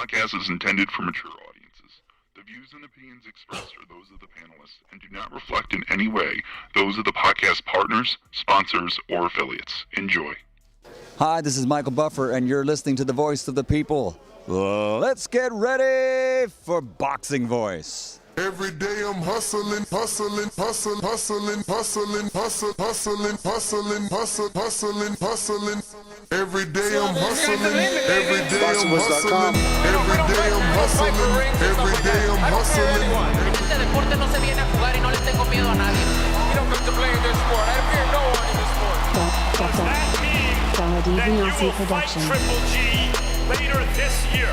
podcast is intended for mature audiences. The views and opinions expressed are those of the panelists and do not reflect in any way those of the podcast partners, sponsors, or affiliates. Enjoy. Hi, this is Michael Buffer, and you're listening to the Voice of the People. Let's get ready for Boxing Voice. Every day I'm hustling, hustling, hustling, hustling, hustling, hustling, hustling, hustling, hustling, hustling, hustling. Every day I'm hustling, every day I'm hustling, every day I'm hustling, every day I'm hustling. Este deporte no se viene a jugar y no le tengo miedo a nadie. You don't come to play in this sport. I fear no one in this sport. Does that mean that you will fight Triple G later this year?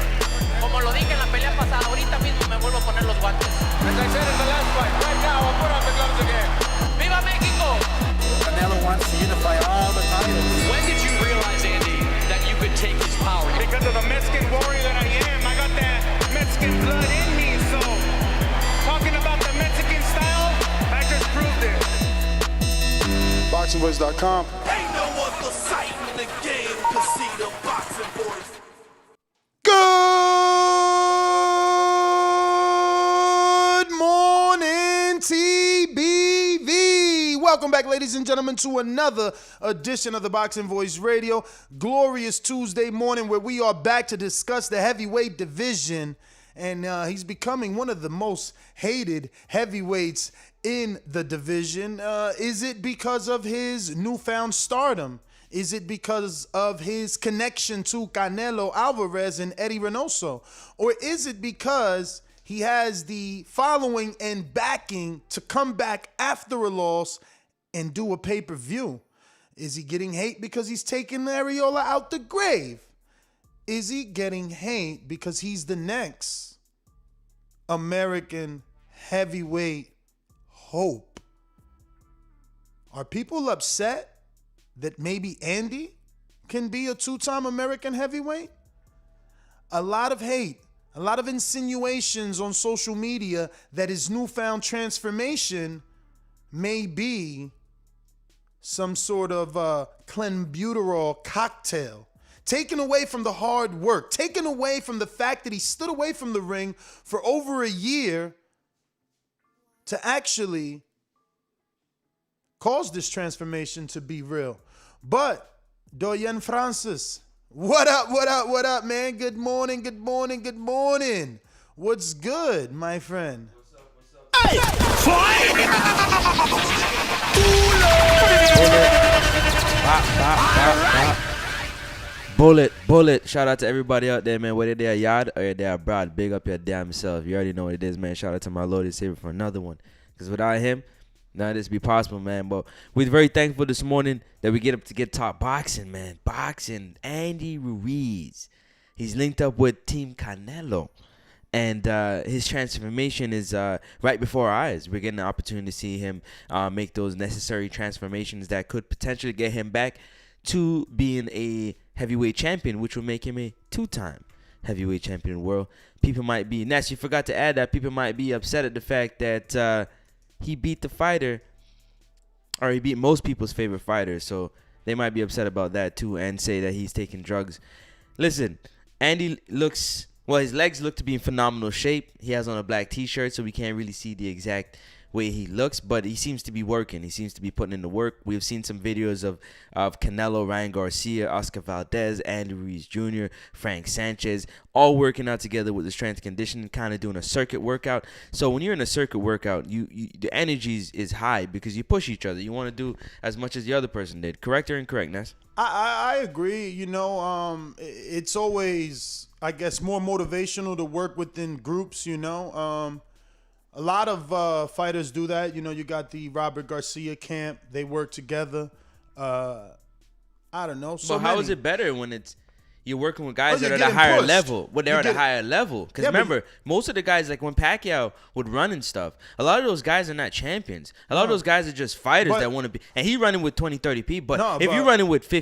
Como lo dije en la pelea pasada, ahorita mismo me vuelvo a poner los guantes. As I said in the last fight, right now I'll put on the gloves again. ¡Viva México! Canelo wants to unify all the titles. When did you realize, Andy, that you could take his power? Because of the Mexican warrior that I am, I got that Mexican blood in me, so talking about the Mexican style, I just proved it. BoxingVoice.com. Ain't no other sight in the game to see the Boxing Voice. Good morning, TBV. Welcome back, ladies and gentlemen, to another edition of the Boxing Voice Radio. Glorious Tuesday morning where we are back to discuss the heavyweight division. And he's becoming one of the most hated heavyweights in the division. Is it because of his newfound stardom? Is it because of his connection to Canelo Alvarez and Eddy Reynoso? Or is it because he has the following and backing to come back after a loss and do a pay-per-view? Is he getting hate because he's taking Arreola out the grave? Is he getting hate because he's the next American heavyweight hope? Are people upset that maybe Andy can be a two-time American heavyweight? A lot of hate, a lot of insinuations on social media that his newfound transformation may be some sort of Clenbuterol cocktail, taken away from the hard work, taken away from the fact that he stood away from the ring for over a year to actually cause this transformation to be real. But Doyen Francis, what up, man? Good morning. What's good, my friend? Hey! Bullet. Shout out to everybody out there, man. Whether they're yard or they're abroad, big up your damn self. You already know what it is, man. Shout out to my Lord and Savior for another one. Because without him, none of this be possible, man. But we're very thankful this morning that we get up to get talk boxing, man. Boxing. Andy Ruiz. He's linked up with Team Canelo. And his transformation is right before our eyes. We're getting the opportunity to see him make those necessary transformations that could potentially get him back to being a heavyweight champion, which will make him a two-time heavyweight champion in the world. People might be, Ness, you forgot to add that people might be upset at the fact that he beat the fighter, or he beat most people's favorite fighters, so they might be upset about that too and say that he's taking drugs. Listen, Andy looks, well, his legs look to be in phenomenal shape. He has on a black t-shirt, so we can't really see the exact way he looks, but he seems to be working. He seems to be putting in the work. We've seen some videos of Canelo, Ryan Garcia, Oscar Valdez, Andy Ruiz Jr., Frank Sanchez, all working out together with the strength and conditioning, kind of doing a circuit workout. So when you're in a circuit workout, the energy is high because you push each other. You want to do as much as the other person did. Correct or incorrect, Ness? I agree. You know, it's always, I guess, more motivational to work within groups, you know. A lot of fighters do that. You know, you got the Robert Garcia camp. They work together. I don't know. So how is it better when you're working with guys that are at a higher level? When they're at a higher level. Because remember, most of the guys, like when Pacquiao would run and stuff, a lot of those guys are not champions. A lot of those guys are just fighters that want to be. And he running with 20, 30 people. But if you're running with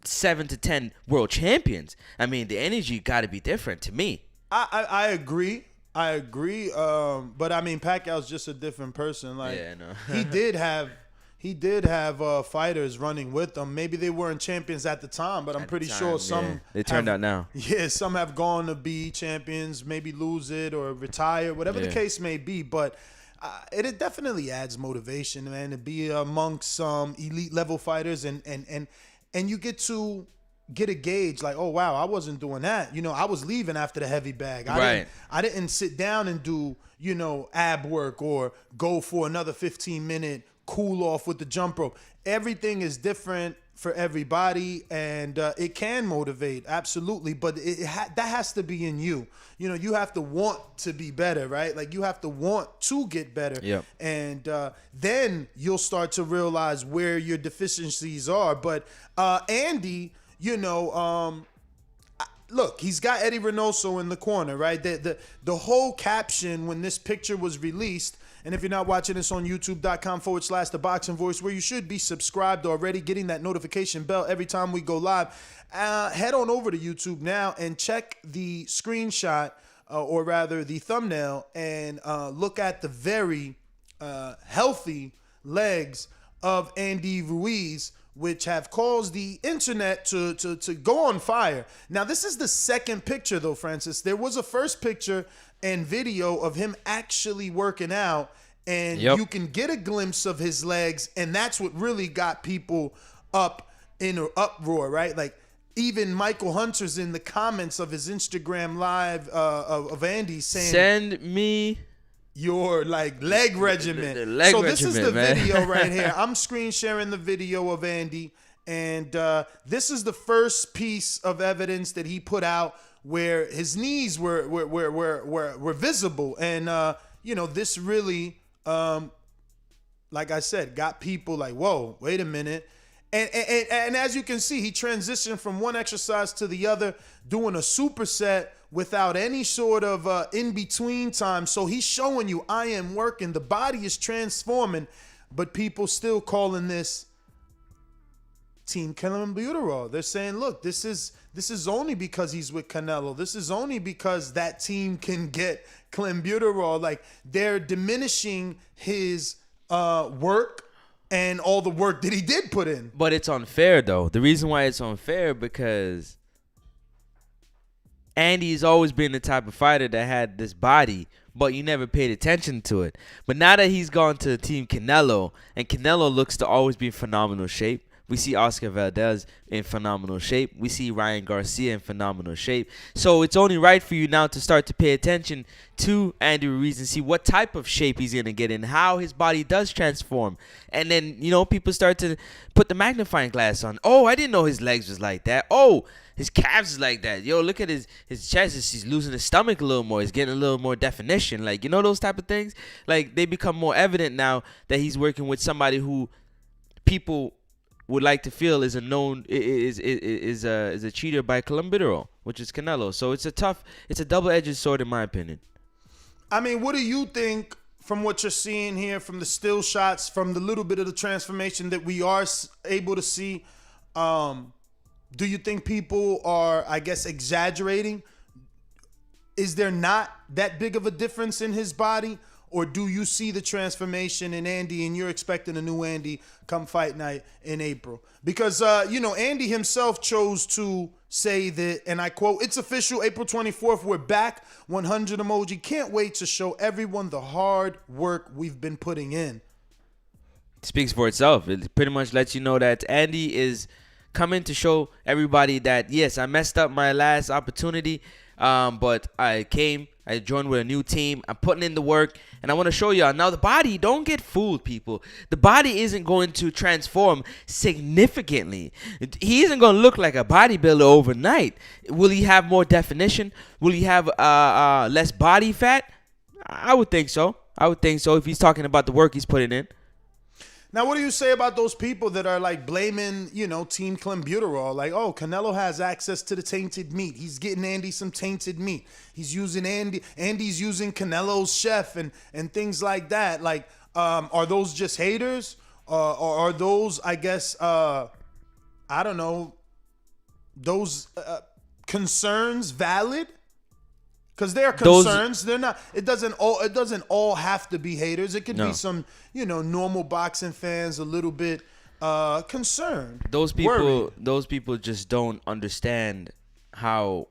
7 to 10 world champions, I mean, the energy got to be different to me. I agree. But I mean, Pacquiao's just a different person. Like, yeah, I know. he did have, he did have fighters running with him. Maybe they weren't champions at the time, but I'm pretty sure some they turned out now. Yeah, some have gone to be champions, maybe lose it or retire, whatever the case may be. But it definitely adds motivation, man, to be amongst some elite level fighters, and you get to get a gauge like, oh wow, I wasn't doing that. You know, I was leaving after the heavy bag. I didn't sit down and do, you know, ab work or go for another 15-minute cool off with the jump rope. Everything is different for everybody, and it can motivate, absolutely, but that has to be in you. You know, you have to want to be better, right? Like, you have to want to get better. Yep. And then you'll start to realize where your deficiencies are. But Andy, you know, look, he's got Eddy Reynoso in the corner, right? The whole caption when this picture was released, and if you're not watching this on youtube.com/The Boxing Voice, where you should be subscribed already, getting that notification bell every time we go live, head on over to YouTube now and check the screenshot, or rather the thumbnail, and look at the very healthy legs of Andy Ruiz, which have caused the internet to go on fire. Now, this is the second picture, though, Francis. There was a first picture and video of him actually working out, and you can get a glimpse of his legs, and that's what really got people up in an uproar, right? Like, even Michael Hunter's in the comments of his Instagram live of Andy saying, "Send me your leg regimen." This is the video right here. I'm screen sharing the video of Andy, and this is the first piece of evidence that he put out where his knees were visible, and you know, this really, like I said, got people like, whoa, wait a minute. And as you can see, he transitioned from one exercise to the other, doing a superset without any sort of in-between time. So he's showing you, I am working. The body is transforming, but people still calling this Team Clenbuterol. They're saying, look, this is only because he's with Canelo. This is only because that team can get Clenbuterol. Like, they're diminishing his work and all the work that he did put in. But it's unfair, though. The reason why it's unfair, because Andy's always been the type of fighter that had this body, but you never paid attention to it. But now that he's gone to Team Canelo, and Canelo looks to always be in phenomenal shape. We see Oscar Valdez in phenomenal shape. We see Ryan Garcia in phenomenal shape. So it's only right for you now to start to pay attention to Andy Ruiz and see what type of shape he's going to get in, how his body does transform. And then, you know, people start to put the magnifying glass on. Oh, I didn't know his legs was like that. Oh, his calves is like that. Yo, look at his chest. He's losing his stomach a little more. He's getting a little more definition. Like, you know, those type of things? Like, they become more evident now that he's working with somebody who people would like to feel is a known is a cheater by Clenbuterol, which is Canelo. So it's a double-edged sword in my opinion. I mean, what do you think from what you're seeing here, from the still shots, from the little bit of the transformation that we are able to see? Do you think people are, I guess, exaggerating? Is there not that big of a difference in his body? Or do you see the transformation in Andy, and you're expecting a new Andy come fight night in April? Because, you know, Andy himself chose to say that, and I quote, "It's official, April 24th, we're back, 100 emoji. Can't wait to show everyone the hard work we've been putting in." It speaks for itself. It pretty much lets you know that Andy is coming to show everybody that, yes, I messed up my last opportunity, but I joined with a new team. I'm putting in the work, and I want to show y'all. Now, the body, don't get fooled, people. The body isn't going to transform significantly. He isn't going to look like a bodybuilder overnight. Will he have more definition? Will he have less body fat? I would think so. If he's talking about the work he's putting in. Now, what do you say about those people that are like blaming, you know, Team Clenbuterol? Like, oh, Canelo has access to the tainted meat. He's getting Andy some tainted meat. He's using Andy's using Canelo's chef and things like that. Like, are those just haters? Or are those, I guess, I don't know, those concerns valid? Because they're concerns. They're not. It doesn't all have to be haters. It could be some, normal boxing fans a little bit concerned. Those worried. people just don't understand how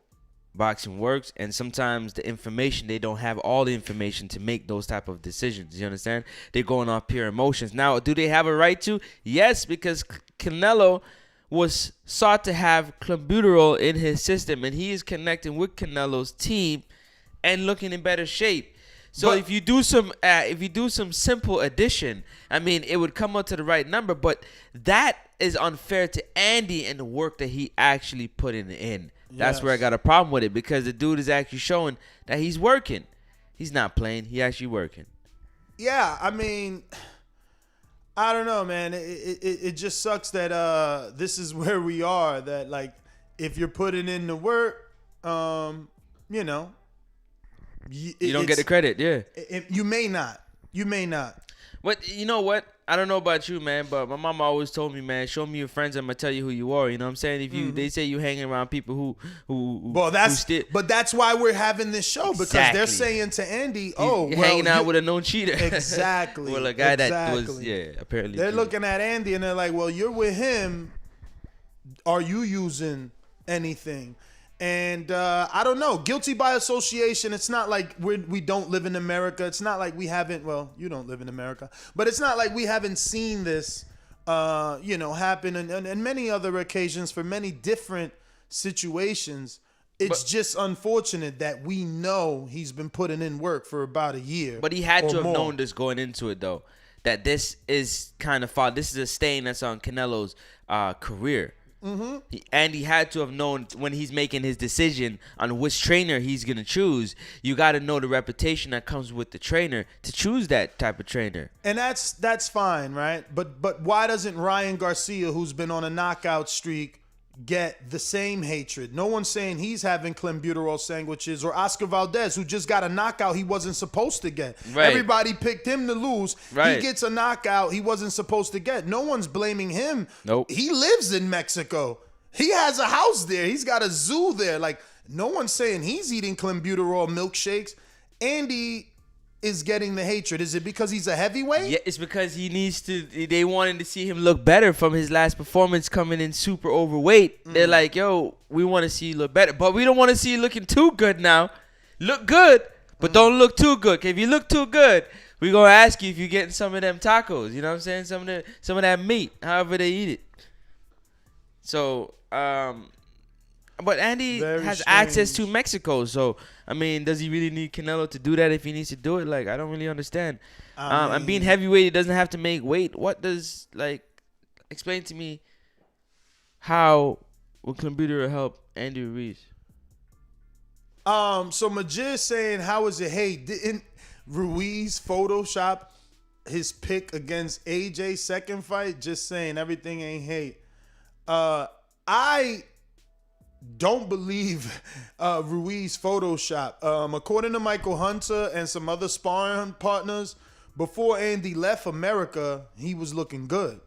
boxing works, and sometimes the information, they don't have all the information to make those type of decisions. You understand? They're going off pure emotions. Now, do they have a right to? Yes, because Canelo was sought to have Clenbuterol in his system, and he is connecting with Canelo's team and looking in better shape. So if you do some simple addition, I mean, it would come up to the right number. But that is unfair to Andy and the work that he actually put in. That's where I got a problem with it, because the dude is actually showing that he's working. He's not playing. He actually working. Yeah, I mean, I don't know, man. It just sucks that this is where we are. That, like, if you're putting in the work, you don't get the credit. Yeah, you may not. But you know what? I don't know about you, man, but my mom always told me, man, show me your friends, I'm gonna tell you who you are. You know what I'm saying? If you they say you hanging around people who but that's why we're having this show, because they're saying to Andy, you're hanging out with a known cheater. Exactly. Well, a guy that was apparently they're looking at Andy and they're like, well, you're with him. Are you using anything? And I don't know. Guilty by association. It's not like we don't live in America. It's not like we haven't. Well, you don't live in America, but it's not like we haven't seen this, happen on many other occasions for many different situations. It's just unfortunate that we know he's been putting in work for about a year. But he had to have known this going into it, though, that this is kind of this is a stain that's on Canelo's career. Mm-hmm. And he had to have known when he's making his decision on which trainer he's gonna choose. You got to know the reputation that comes with the trainer to choose that type of trainer. And that's fine, right? But why doesn't Ryan Garcia, who's been on a knockout streak, get the same hatred? No one's saying he's having Clenbuterol sandwiches, or Oscar Valdez, who just got a knockout he wasn't supposed to get. Right. Everybody picked him to lose. Right. He gets a knockout he wasn't supposed to get. No one's blaming him. Nope. He lives in Mexico. He has a house there. He's got a zoo there. Like, no one's saying he's eating Clenbuterol milkshakes. Andy is getting the hatred. Is it because he's a heavyweight? Yeah, it's because he needs to. They wanted to see him look better from his last performance, coming in super overweight. They're like, yo, we want to see you look better, but we don't want to see you looking too good now. Look good, but don't look too good. 'Cause if you look too good, we're gonna ask you if you're getting some of them tacos. You know what I'm saying? Some of that meat, however they eat it. So, but Andy has access to Mexico, so I mean, does he really need Canelo to do that if he needs to do it? Like, I don't really understand. And being heavyweight, it doesn't have to make weight. What does, explain to me how will Clenbuterol help Andy Ruiz? So Majid saying, how is it hate? Didn't Ruiz Photoshop his pick against AJ's second fight? Just saying everything ain't hate. I don't believe Ruiz Photoshop. According to Michael Hunter and some other sparring partners, before Andy left America, he was looking good.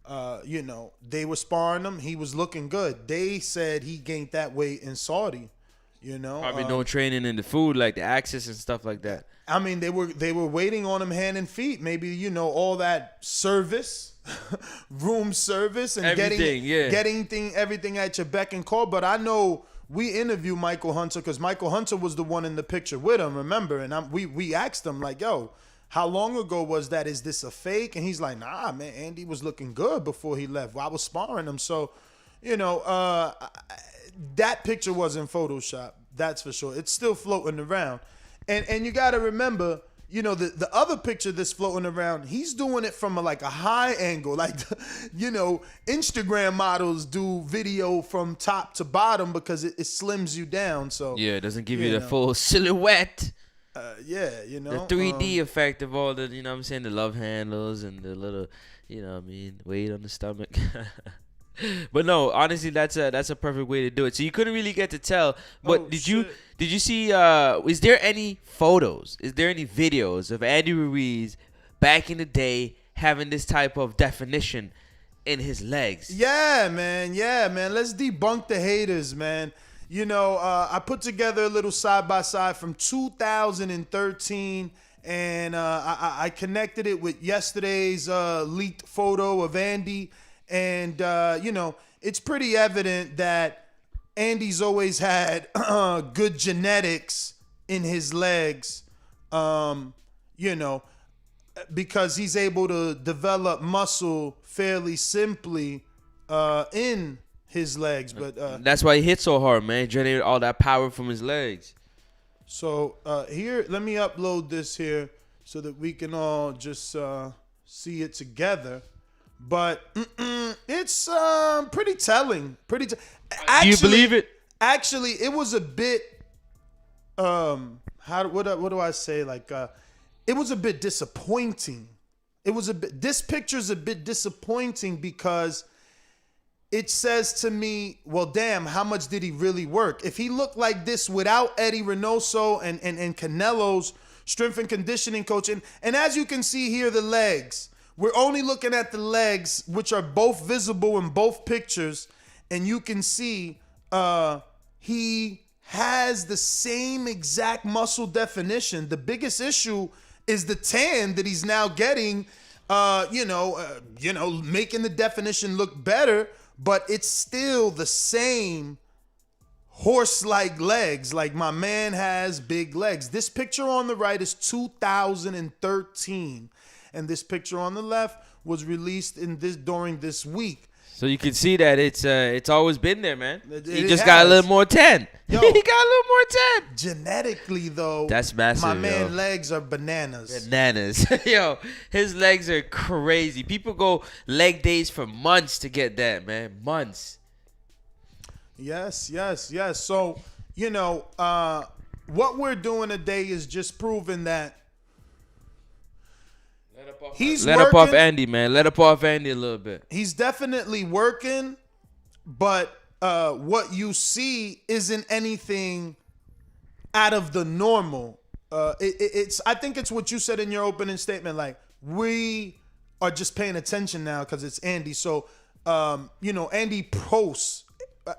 They were sparring him. He was looking good. They said he gained that weight in Saudi. Probably no training in the food, like the access and stuff like that. I mean, they were waiting on him hand and feet. Maybe all that service, room service, and everything at your beck and call. But I know we interviewed Michael Hunter because Michael Hunter was the one in the picture with him. Remember? And we asked him like, "Yo, how long ago was that? Is this a fake?" And he's like, "Nah, man. Andy was looking good before he left. Well, I was sparring him, so that picture wasn't Photoshop. That's for sure. It's still floating around." And you got to remember, the other picture that's floating around, he's doing it from a high angle. Instagram models do video from top to bottom because it slims you down. So yeah, it doesn't give you the full silhouette. The 3D effect of all the, the love handles and the little, weight on the stomach. But no, honestly, that's a perfect way to do it. So you couldn't really get to tell. But did you see? Is there any photos? Is there any videos of Andy Ruiz back in the day having this type of definition in his legs? Yeah, man. Let's debunk the haters, man. I put together a little side-by-side from 2013, and I connected it with yesterday's leaked photo of Andy. And, it's pretty evident that Andy's always had good genetics in his legs, because he's able to develop muscle fairly simply in his legs. But that's why he hit so hard, man. He generated all that power from his legs. So here, let me upload this here so that we can all just see it together. But it's pretty telling. Do you believe it? Actually, it was a bit. What do I say? It was a bit disappointing. This picture's a bit disappointing because it says to me, well, damn, how much did he really work? If he looked like this without Eddy Reynoso and Canelo's strength and conditioning coach, and as you can see here, the legs. We're only looking at the legs, which are both visible in both pictures, and you can see he has the same exact muscle definition. The biggest issue is the tan that he's now getting, making the definition look better, but it's still the same horse-like legs. Like, my man has big legs. This picture on the right is 2013. And this picture on the left was released during this week. So you can see that it's always been there, man. He just has. got a little more tan. Yo, He got a little more tan. Genetically, though, that's massive. My man, legs are bananas. Bananas. Yo, his legs are crazy. People go leg days for months to get that, man. Months. Yes. So, what we're doing today is just proving that Let up off Andy, man. Let up off Andy a little bit. He's definitely working, but what you see isn't anything out of the normal. I think it's what you said in your opening statement. Like, we are just paying attention now because it's Andy. So, Andy posts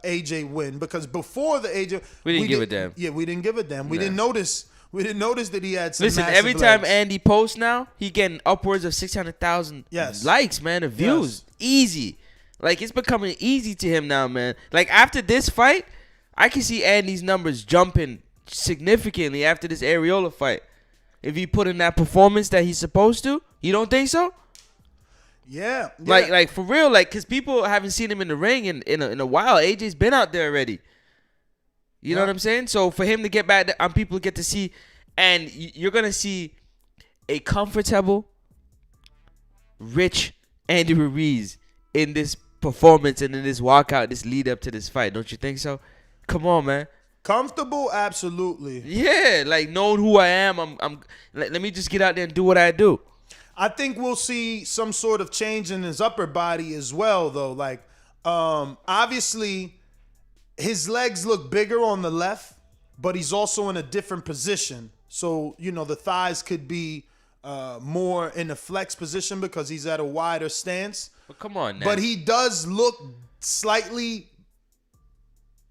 AJ win, because before the AJ, we didn't give a damn. Yeah, we didn't give a damn. We didn't notice. We didn't notice that he had some. Listen, every time Andy posts now, he getting upwards of 600,000 likes, man, of views. Yes. Easy. Like, it's becoming easy to him now, man. Like, after this fight, I can see Andy's numbers jumping significantly after this Arreola fight. If he put in that performance that he's supposed to. You don't think so? Yeah. Like for real, because people haven't seen him in the ring in a while. AJ's been out there already. You know what I'm saying? So for him to get back, people get to see, and you're going to see a comfortable, rich Andy Ruiz in this performance and in this walkout, this lead up to this fight. Don't you think so? Come on, man. Comfortable? Absolutely. Yeah, like knowing who I am. Let me just get out there and do what I do. I think we'll see some sort of change in his upper body as well, though. Like, obviously, his legs look bigger on the left, but he's also in a different position. So, the thighs could be more in a flex position because he's at a wider stance. But come on, now. But he does look slightly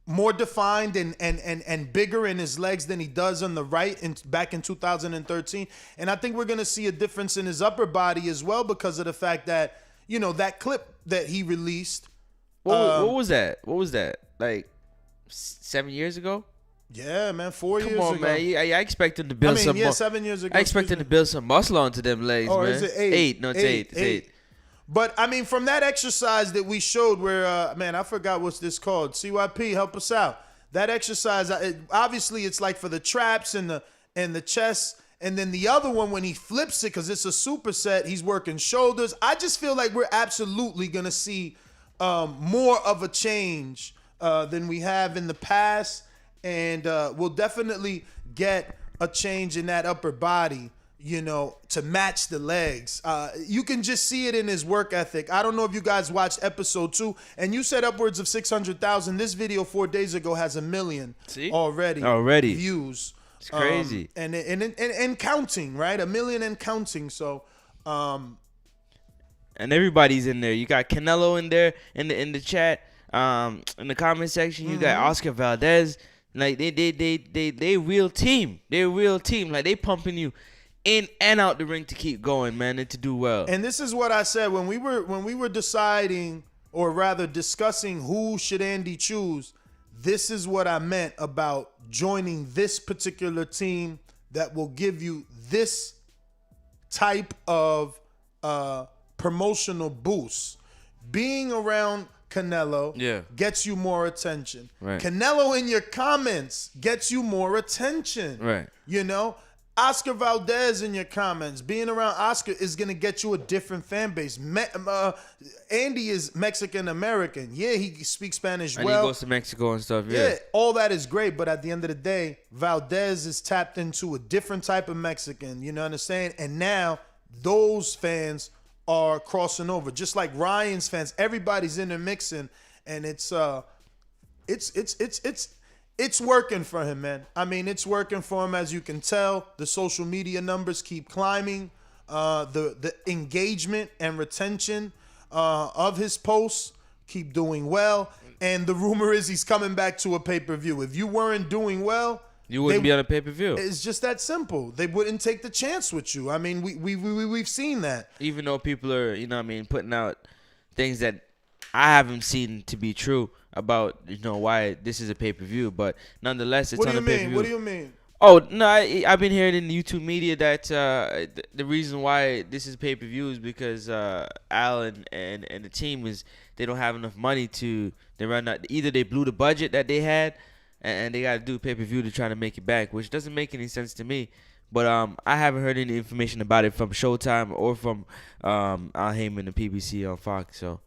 more defined and bigger in his legs than he does on the right back in 2013. And I think we're going to see a difference in his upper body as well because of the fact that, that clip that he released. What was that? What was that? Like 7 years ago? Yeah, man, 4 years ago. Come on, man. I expect him to build 7 years ago. I expect him to build some muscle onto them legs, man. Is it 8? No, it's 8. It's 8. But, from that exercise that we showed where, I forgot what's this called. CYP, help us out. That exercise, obviously it's like for the traps and the chest. And then the other one, when he flips it, because it's a superset, he's working shoulders. I just feel like we're absolutely going to see more of a change than we have in the past. And we'll definitely get a change in that upper body, to match the legs. You can just see it in his work ethic. I don't know if you guys watched episode 2, and you said upwards of 600,000. This video 4 days ago has 1 million already views. It's crazy. And counting, right? 1 million and counting. So, and everybody's in there. You got Canelo in there in the chat. in the comment section, you got Oscar Valdez. Like they real team. They're a real team. Like they pumping you in and out the ring to keep going, man, and to do well. And this is what I said when we were deciding, or rather discussing who should Andy choose. This is what I meant about joining this particular team that will give you this type of promotional boost. Being around Canelo gets you more attention. Right. Canelo in your comments gets you more attention. Right. You know, Oscar Valdez in your comments. Being around Oscar is going to get you a different fan base. Andy is Mexican-American. Yeah, he speaks Spanish and well. he goes to Mexico and stuff, yeah. All that is great, but at the end of the day, Valdez is tapped into a different type of Mexican. You know what I'm saying? And now those fans are crossing over. Just like Ryan's fans, everybody's intermixing, and it's working for him, man. I mean, it's working for him, as you can tell. The social media numbers keep climbing. The engagement and retention of his posts keep doing well. And the rumor is he's coming back to a pay-per-view. If you weren't doing well, you wouldn't be on a pay-per-view. It's just that simple. They wouldn't take the chance with you. I mean, we've seen that. Even though people are, you know what I mean, putting out things that I haven't seen to be true about, you know, why this is a pay-per-view, but nonetheless, it's on a pay-per-view. What do you mean? Oh, no, I've been hearing in the YouTube media that the reason why this is pay-per-view is because Al and the team they don't have enough money they run out. Either they blew the budget that they had, and they got to do pay-per-view to try to make it back, which doesn't make any sense to me. But I haven't heard any information about it from Showtime or from Al Heyman and PBC on Fox, so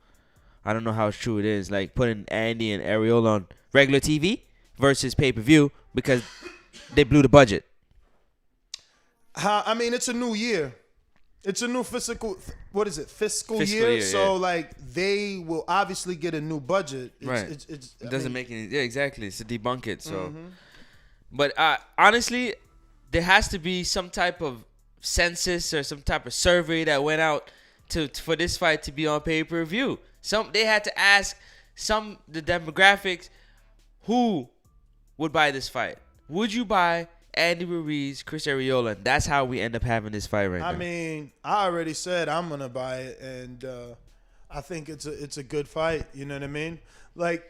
I don't know how true it is. Like putting Andy and Arreola on regular TV versus pay-per-view because they blew the budget. I mean, it's a new year. It's a new fiscal year. So, like, they will obviously get a new budget. It doesn't make any... Yeah, exactly. It's to debunk it. So, But honestly, there has to be some type of census or some type of survey that went out for this fight to be on pay-per-view. They had to ask the demographics, who would buy this fight? Would you buy Andy Ruiz, Chris Arreola? And that's how we end up having this fight right now. I mean, I already said I'm gonna buy it, and I think it's a good fight. You know what I mean? Like,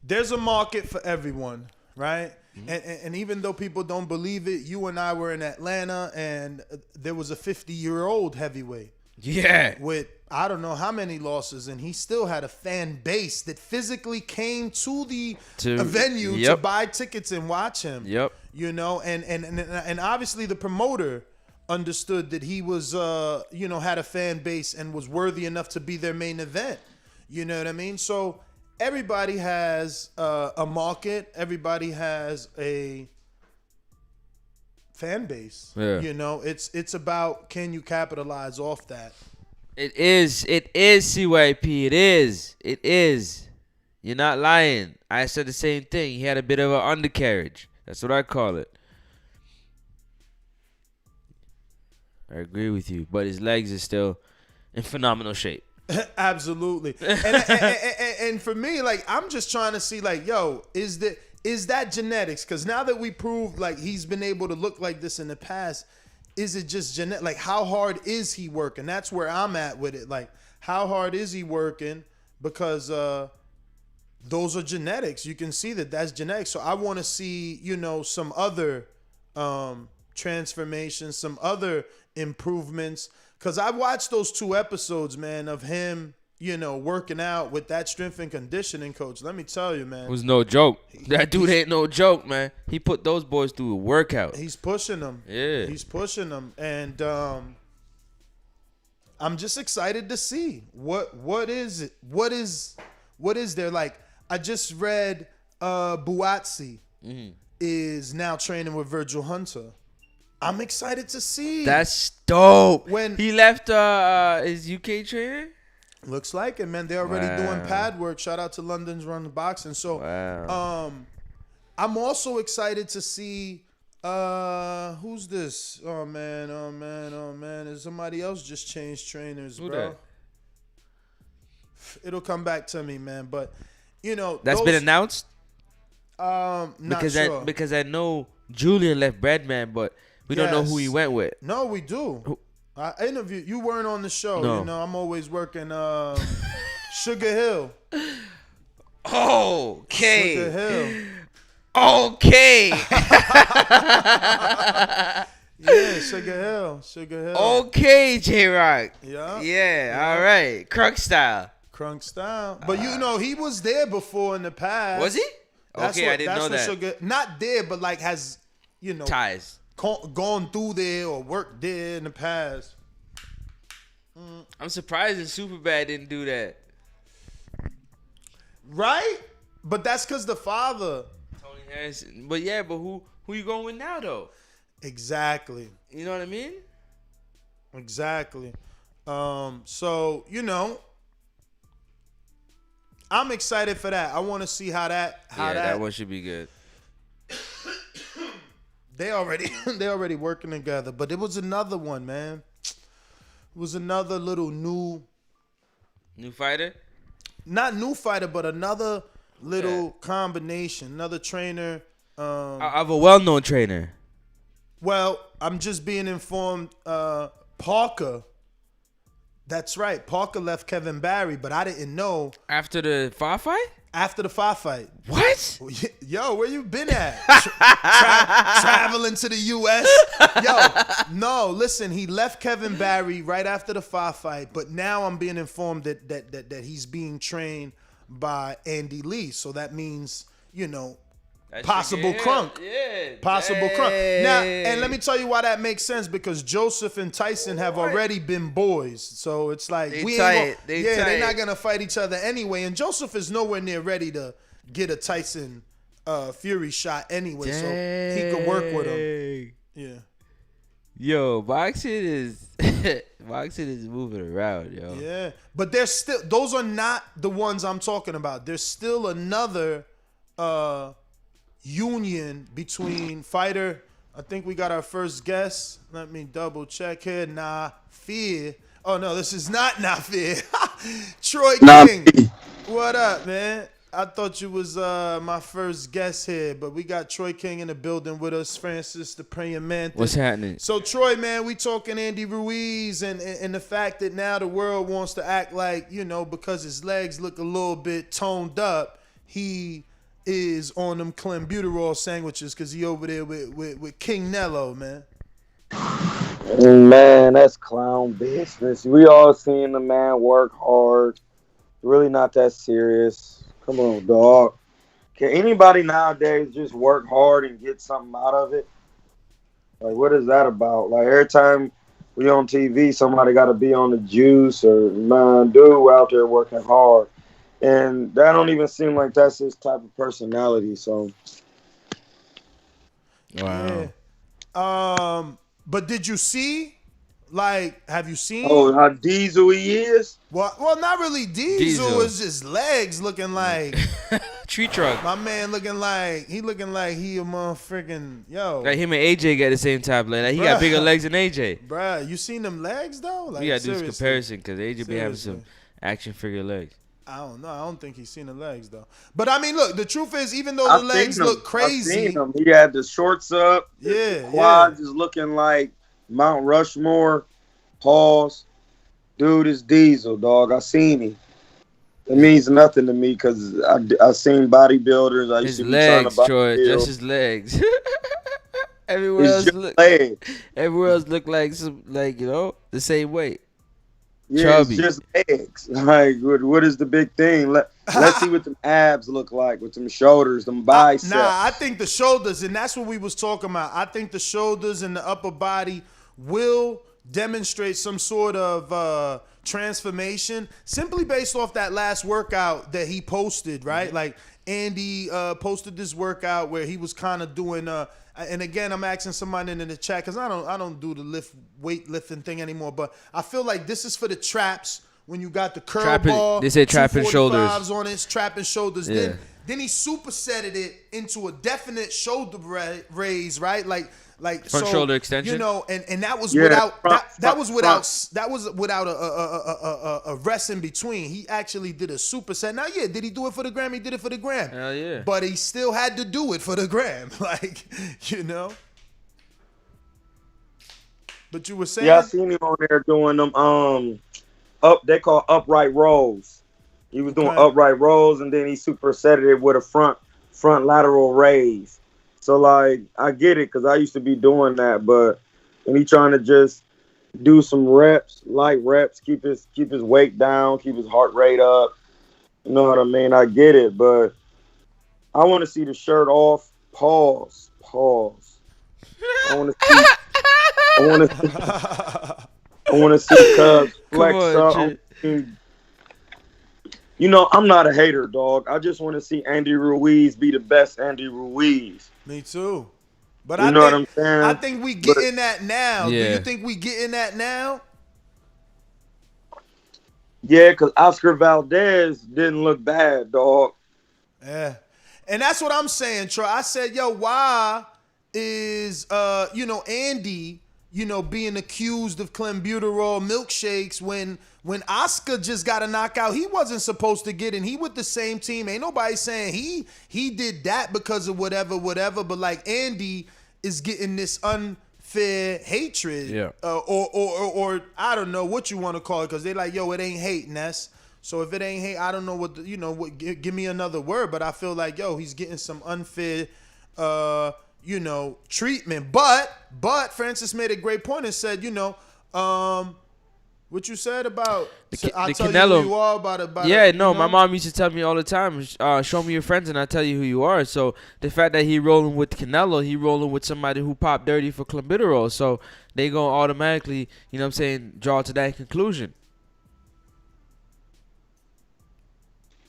there's a market for everyone, right? And even though people don't believe it, you and I were in Atlanta, and there was a 50-year-old heavyweight. Yeah. With I don't know how many losses, and he still had a fan base that physically came to the venue to buy tickets and watch him. Yep. You know, and obviously the promoter understood that he was had a fan base and was worthy enough to be their main event. You know what I mean? So everybody has a market. Everybody has a fan base. Yeah. You know, it's about, can you capitalize off that? It is CYP. It is. You're not lying. I said the same thing. He had a bit of an undercarriage. That's what I call it. I agree with you, but his legs are still in phenomenal shape. Absolutely. And for me, like, I'm just trying to see, like, yo, is that genetics? Because now that we proved, like, he's been able to look like this in the past, is it just genetic? Like, how hard is he working? That's where I'm at with it. Like, how hard is he working? Because those are genetics. You can see that's genetics. So I want to see, some other transformations, some other improvements. Because I watched those 2 episodes, man, of him, working out with that strength and conditioning coach. Let me tell you, man. It was no joke. That dude ain't no joke, man. He put those boys through a workout. He's pushing them. Yeah. He's pushing them. And I'm just excited to see what is it? What is there? Like, I just read Buatsi is now training with Virgil Hunter. I'm excited to see. That's dope. When he left his UK trainer? Looks like it, man. They're already doing pad work. Shout out to London's Run Boxing. So I'm also excited to see who's this? Oh man. Is somebody else just changed trainers, bro? It'll come back to me, man. But you know, That's been announced. Not Sure. Because I know Julian left Breadman, but we don't know who he went with. No, we do. I interviewed. You weren't on the show. No. You know, I'm always working. Sugar Hill. Okay. Sugar Hill. Okay. Yeah, Sugar Hill. Sugar Hill. Okay, J-Rock. Yeah. Yeah, all right. Crunk style. Crunk style. But you know, he was there before in the past. Was he? That's Okay, I didn't know that. Sugar, not there, but like has, you know, ties. Gone through there or worked there in the past. I'm surprised that Superbad didn't do that. Right? But that's because the father. Tony Harrison. But yeah, but who you going with now though? Exactly. You know what I mean? Exactly. So, you know, I'm excited for that. I want to see how that one should be good. They already working together. But it was another one, man. It was another little new fighter? Not new fighter, but another little combination. Another trainer. Of a well-known trainer. Well, I'm just being informed. Parker. That's right. Parker left Kevin Barry, but I didn't know. After the fight? After the fight. What? Yo, where you been at? Traveling to the U.S.? Yo, no, listen, he left Kevin Barry right after the fight, but now I'm being informed that he's being trained by Andy Lee. So that means, you know, possible crunk. Yeah. Possible crunk. Now, and let me tell you why that makes sense, because Joseph and Tyson have already been boys. So it's like they're not gonna fight each other anyway. And Joseph is nowhere near ready to get a Tyson Fury shot anyway. So he could work with him. Yeah. Yo, boxing is moving around, yo. Yeah. But those are not the ones I'm talking about. There's still another union between fighter. I think we got our first guest. Let me double check here. Nafear. Oh no, this is not Nafear. Troy King. What up, man? I thought you was my first guest here, but we got Troy King in the building with us. Francis the Praying Mantis. What's happening? So Troy, man, we talking Andy Ruiz and the fact that now the world wants to act like, you know, because his legs look a little bit toned up, he is on them Clenbuterol sandwiches because he over there with King Nello, man. Man, that's clown business. We all seen the man work hard. Really not that serious. Come on, dog. Can anybody nowadays just work hard and get something out of it? Like, what is that about? Like, every time we on TV, somebody got to be on the juice or, man, dude out there working hard. And that don't even seem like that's his type of personality. So, wow. Yeah. But did you see? Like, have you seen? Oh, how diesel he is? Well, not really diesel. It's just legs looking like tree trunk. My man looking like he a motherfucking yo. Like him and AJ got the same type leg. Like he got bigger legs than AJ. Bruh, you seen them legs though? Like, we gotta do this comparison because AJ be having some action figure legs. I don't know. I don't think he's seen the legs though. But I mean, look, the truth is, even though the legs look crazy, I've seen him. He had the shorts up. Yeah, quads is looking like Mount Rushmore. Pause. Dude is diesel, dog. I seen him. It means nothing to me because I seen bodybuilders. I used to be trying to Troy, just his legs. Everywhere else look like you know, the same weight. Yeah, chubby. It's just legs. Like, what is the big thing? Let's see what them abs look like with them shoulders, them biceps. I think the shoulders, and that's what we was talking about. I think the shoulders and the upper body will demonstrate some sort of transformation simply based off that last workout that he posted, right? Mm-hmm. Like Andy posted this workout where he was kind of doing and again, I'm asking somebody in the chat because I don't do the weightlifting thing anymore, but I feel like this is for the traps when you got the curl ball. They say trapping shoulders on it, trapping shoulders. Yeah. Then he supersetted it into a definite shoulder raise, right? Like Like front shoulder extension. You know, and that was Yeah, that was without a rest in between. He actually did a superset. Now, yeah, did he do it for the gram? He did it for the gram. Hell yeah. But he still had to do it for the gram. Like, you know. But you were saying? Yeah, I seen him on there doing them they call upright rolls. He was doing upright rolls, and then he supersetted it with a front lateral raise. So like I get it, because I used to be doing that, but when he trying to just do some reps, light reps, keep his weight down, keep his heart rate up. You know what I mean? I get it, but I want to see the shirt off. Pause. I want to see Cubs flex up. You know, I'm not a hater, dog. I just want to see Andy Ruiz be the best Andy Ruiz. Me too. But you know what I'm saying? I think we getting that now. Yeah. Do you think we getting that now? Yeah, because Oscar Valdez didn't look bad, dog. Yeah. And that's what I'm saying, Troy. I said, yo, why is Andy, being accused of Clenbuterol milkshakes when Oscar just got a knockout he wasn't supposed to get, and he with the same team. Ain't nobody saying he did that because of whatever, but like Andy is getting this unfair hatred, or I don't know what you want to call it, because they like, yo, it ain't hate, Ness. So if it ain't hate, I don't know what give me another word, but I feel like, yo, he's getting some unfair treatment. But Francis made a great point and said, what you said about I'll tell Canelo. you who you are about yeah, my mom used to tell me all the time, show me your friends and I'll tell you who you are. So the fact that he rolling with Canelo, he rolling with somebody who popped dirty for Clenbuterol. So they gonna automatically, draw to that conclusion.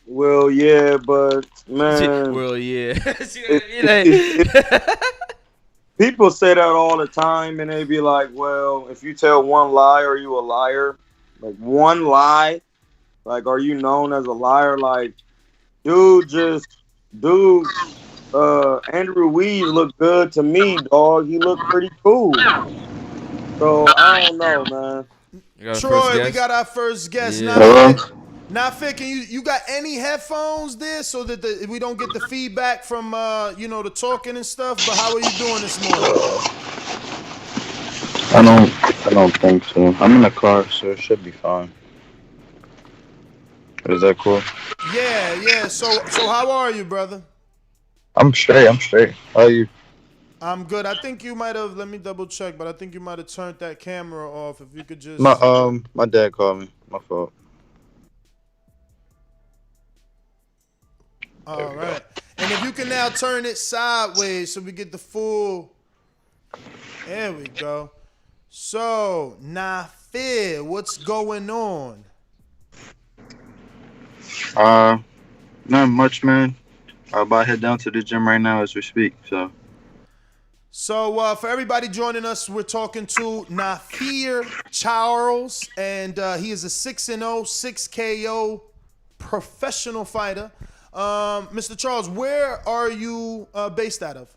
Well, yeah, but man. Well, yeah. See what I mean? People say that all the time, and they be like, well, if you tell one lie, are you a liar? Like, one lie? Like, are you known as a liar? Like, Andrew Ruiz looked good to me, dog. He looked pretty cool. So, I don't know, man. Troy, we got our first guest Yeah. now. Nafear, can you got any headphones there so that we don't get the feedback from the talking and stuff? But how are you doing this morning? I don't think so. I'm in the car, so it should be fine. Is that cool? Yeah. So how are you, brother? I'm straight. How are you? I'm good. I think you might have. Let me double check, but I think you might have turned that camera off. If you could just. My dad called me. My fault. All right. And if you can now turn it sideways so we get the full. There we go. So, Nafear, what's going on? Not much, man. I'm about to head down to the gym right now as we speak. So for everybody joining us, we're talking to Nafear Charles, and he is a 6-0, 6 KO professional fighter. Mr. Charles, where are you based out of?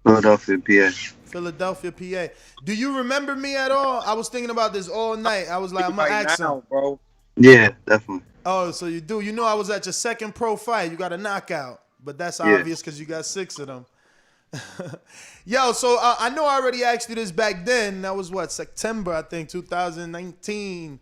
Philadelphia, PA. Philadelphia, PA. Do you remember me at all? I was thinking about this all night. I was like, I'm going to ask him. Bro. Yeah, definitely. Oh, so you do. I was at your second pro fight. You got a knockout. But that's obvious because you got 6 of them. Yo, so I know I already asked you this back then. That was September, I think, 2019.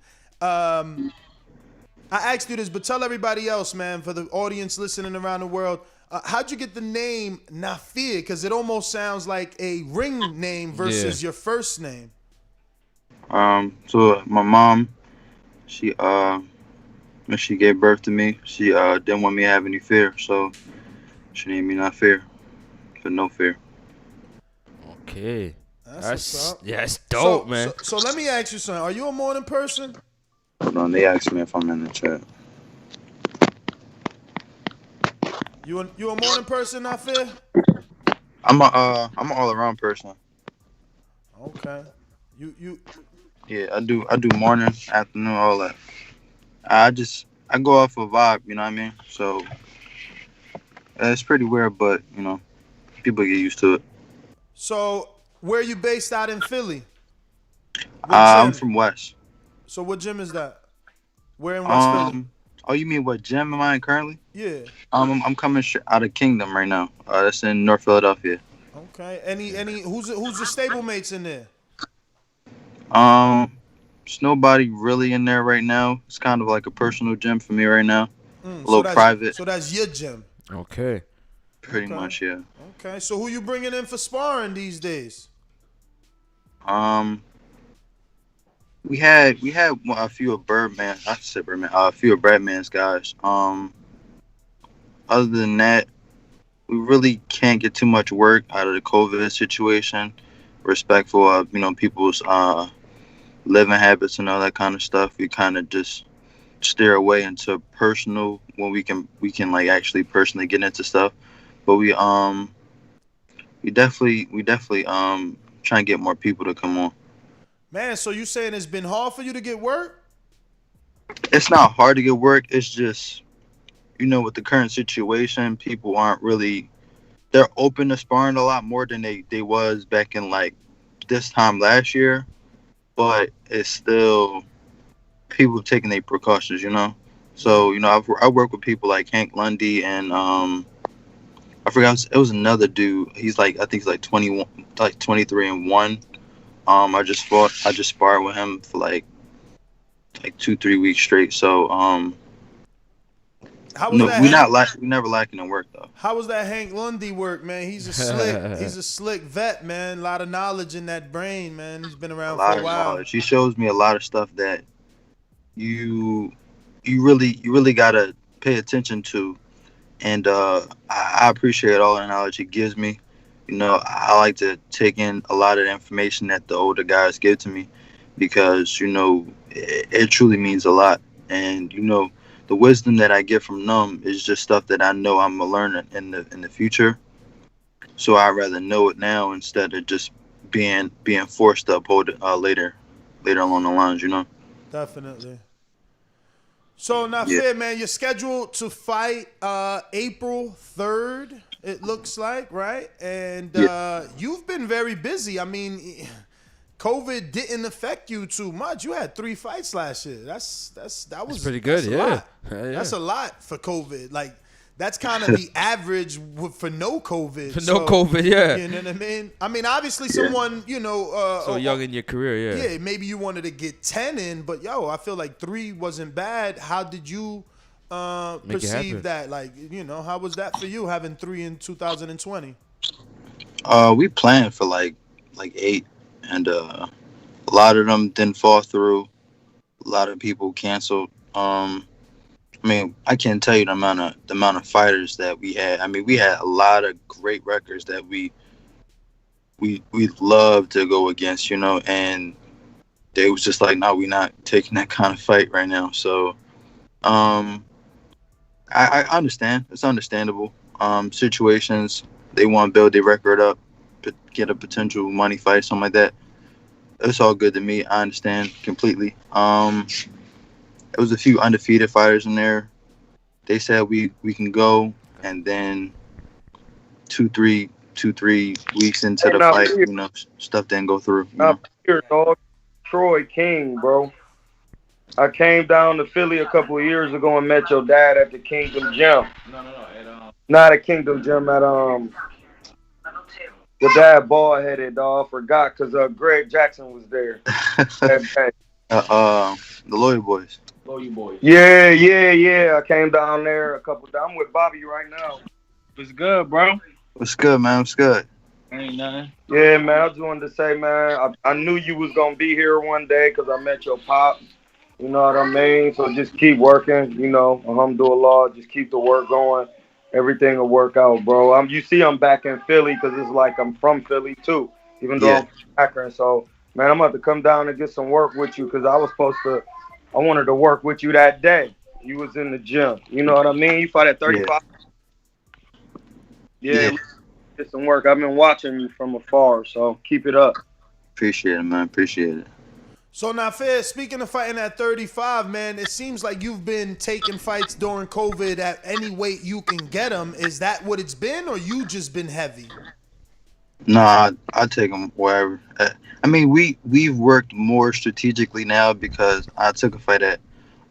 I asked you this, but tell everybody else, man, for the audience listening around the world, how'd you get the name Nafear? Because it almost sounds like a ring name versus your first name. So my mom, when she gave birth to me, she didn't want me to have any fear, so she named me Nafear, for no fear. Okay. That's dope, man. So let me ask you something. Are you a morning person? Hold on, they asked me if I'm in the chat. You a morning person, Nafear? I'm an all around person. Okay. You. Yeah, I do morning, afternoon, all that. I go off a vibe, you know what I mean? So it's pretty weird, but people get used to it. So Where are you based out in Philly? I'm from West. So what gym is that? Where in West Philly? Oh, you mean what gym am I in currently? Yeah. I'm coming out of Kingdom right now. That's in North Philadelphia. Okay. Any who's the stablemates in there? There's nobody really in there right now. It's kind of like a personal gym for me right now. A little private. So that's your gym. Okay. Pretty much, yeah. Okay. So who you bringing in for sparring these days? We had a few of Birdman. I said Birdman. A few of Bradman's guys. Other than that, we really can't get too much work out of the COVID situation. Respectful of people's living habits and all that kind of stuff. We kind of just steer away into personal when we can like actually personally get into stuff. But we definitely try and get more people to come on. Man, so you saying it's been hard for you to get work? It's not hard to get work. It's just, with the current situation, people aren't really, they're open to sparring a lot more than they was back in like this time last year. But it's still people taking their precautions, So, I work with people like Hank Lundy and I forgot, it was another dude. He's like, I think he's like 21, like 23-1. I just sparred with him for like 2-3 weeks straight. So how was that? We never lacking in work though. How was that Hank Lundy work, man? He's a slick vet, man. A lot of knowledge in that brain, man. He's been around for a while. Knowledge. He shows me a lot of stuff that you really gotta pay attention to, and I appreciate all the knowledge he gives me. I like to take in a lot of the information that the older guys give to me because, it truly means a lot. And, the wisdom that I get from them is just stuff that I know I'm going to learn in the future. So I'd rather know it now instead of just being forced to uphold it later along the lines, Definitely. So, Nafear, man, you're scheduled to fight April 3rd. It looks like, right? And you've been very busy. I mean, COVID didn't affect you too much. You had 3 fights last year. That was pretty good. Yeah. That's a lot for COVID. Like that's kind of the average for no COVID. No COVID, yeah. You know what I mean? I mean, obviously, someone so young in your career, yeah. Yeah, maybe you wanted to get 10 in, but I feel like 3 wasn't bad. How did you perceive that? Like, how was that for you having 3 in 2020? We planned for like 8, and a lot of them didn't fall through. A lot of people canceled. I mean, I can't tell you the amount of fighters that we had. I mean, we had a lot of great records that we love to go against, and they was just like, no, we're not taking that kind of fight right now. So, I understand. It's understandable. Situations, they want to build their record up, get a potential money fight, something like that. It's all good to me. I understand completely. There was a few undefeated fighters in there. They said we can go, and then 2-3 weeks into the fight, stuff didn't go through. Here, dog. Troy King, bro. I came down to Philly a couple of years ago and met your dad at the Kingdom Gym. Not at Kingdom Gym, at your dad bald-headed, dog. Forgot because Greg Jackson was there. The Lawyer Boys. Yeah. I came down there a couple times. I'm with Bobby right now. What's good, bro? What's good, man? What's good? Ain't nothing. Yeah, man. I just wanted to say, man, I knew you was going to be here one day because I met your pop. You know what I mean? So just keep working, alhamdulillah. Just keep the work going. Everything will work out, bro. You see I'm back in Philly because it's like I'm from Philly, too, even though I'm from Akron. So, man, I'm about to come down and get some work with you because I wanted to work with you that day. You was in the gym. You know what I mean? You fought at 35. Yeah. Get some work. I've been watching you from afar, so keep it up. Appreciate it, man. Appreciate it. So, Nafear, speaking of fighting at 35, man, it seems like you've been taking fights during COVID at any weight you can get them. Is that what it's been, or you just been heavy? Nah, I take him wherever. I mean, we've worked more strategically now because I took a fight at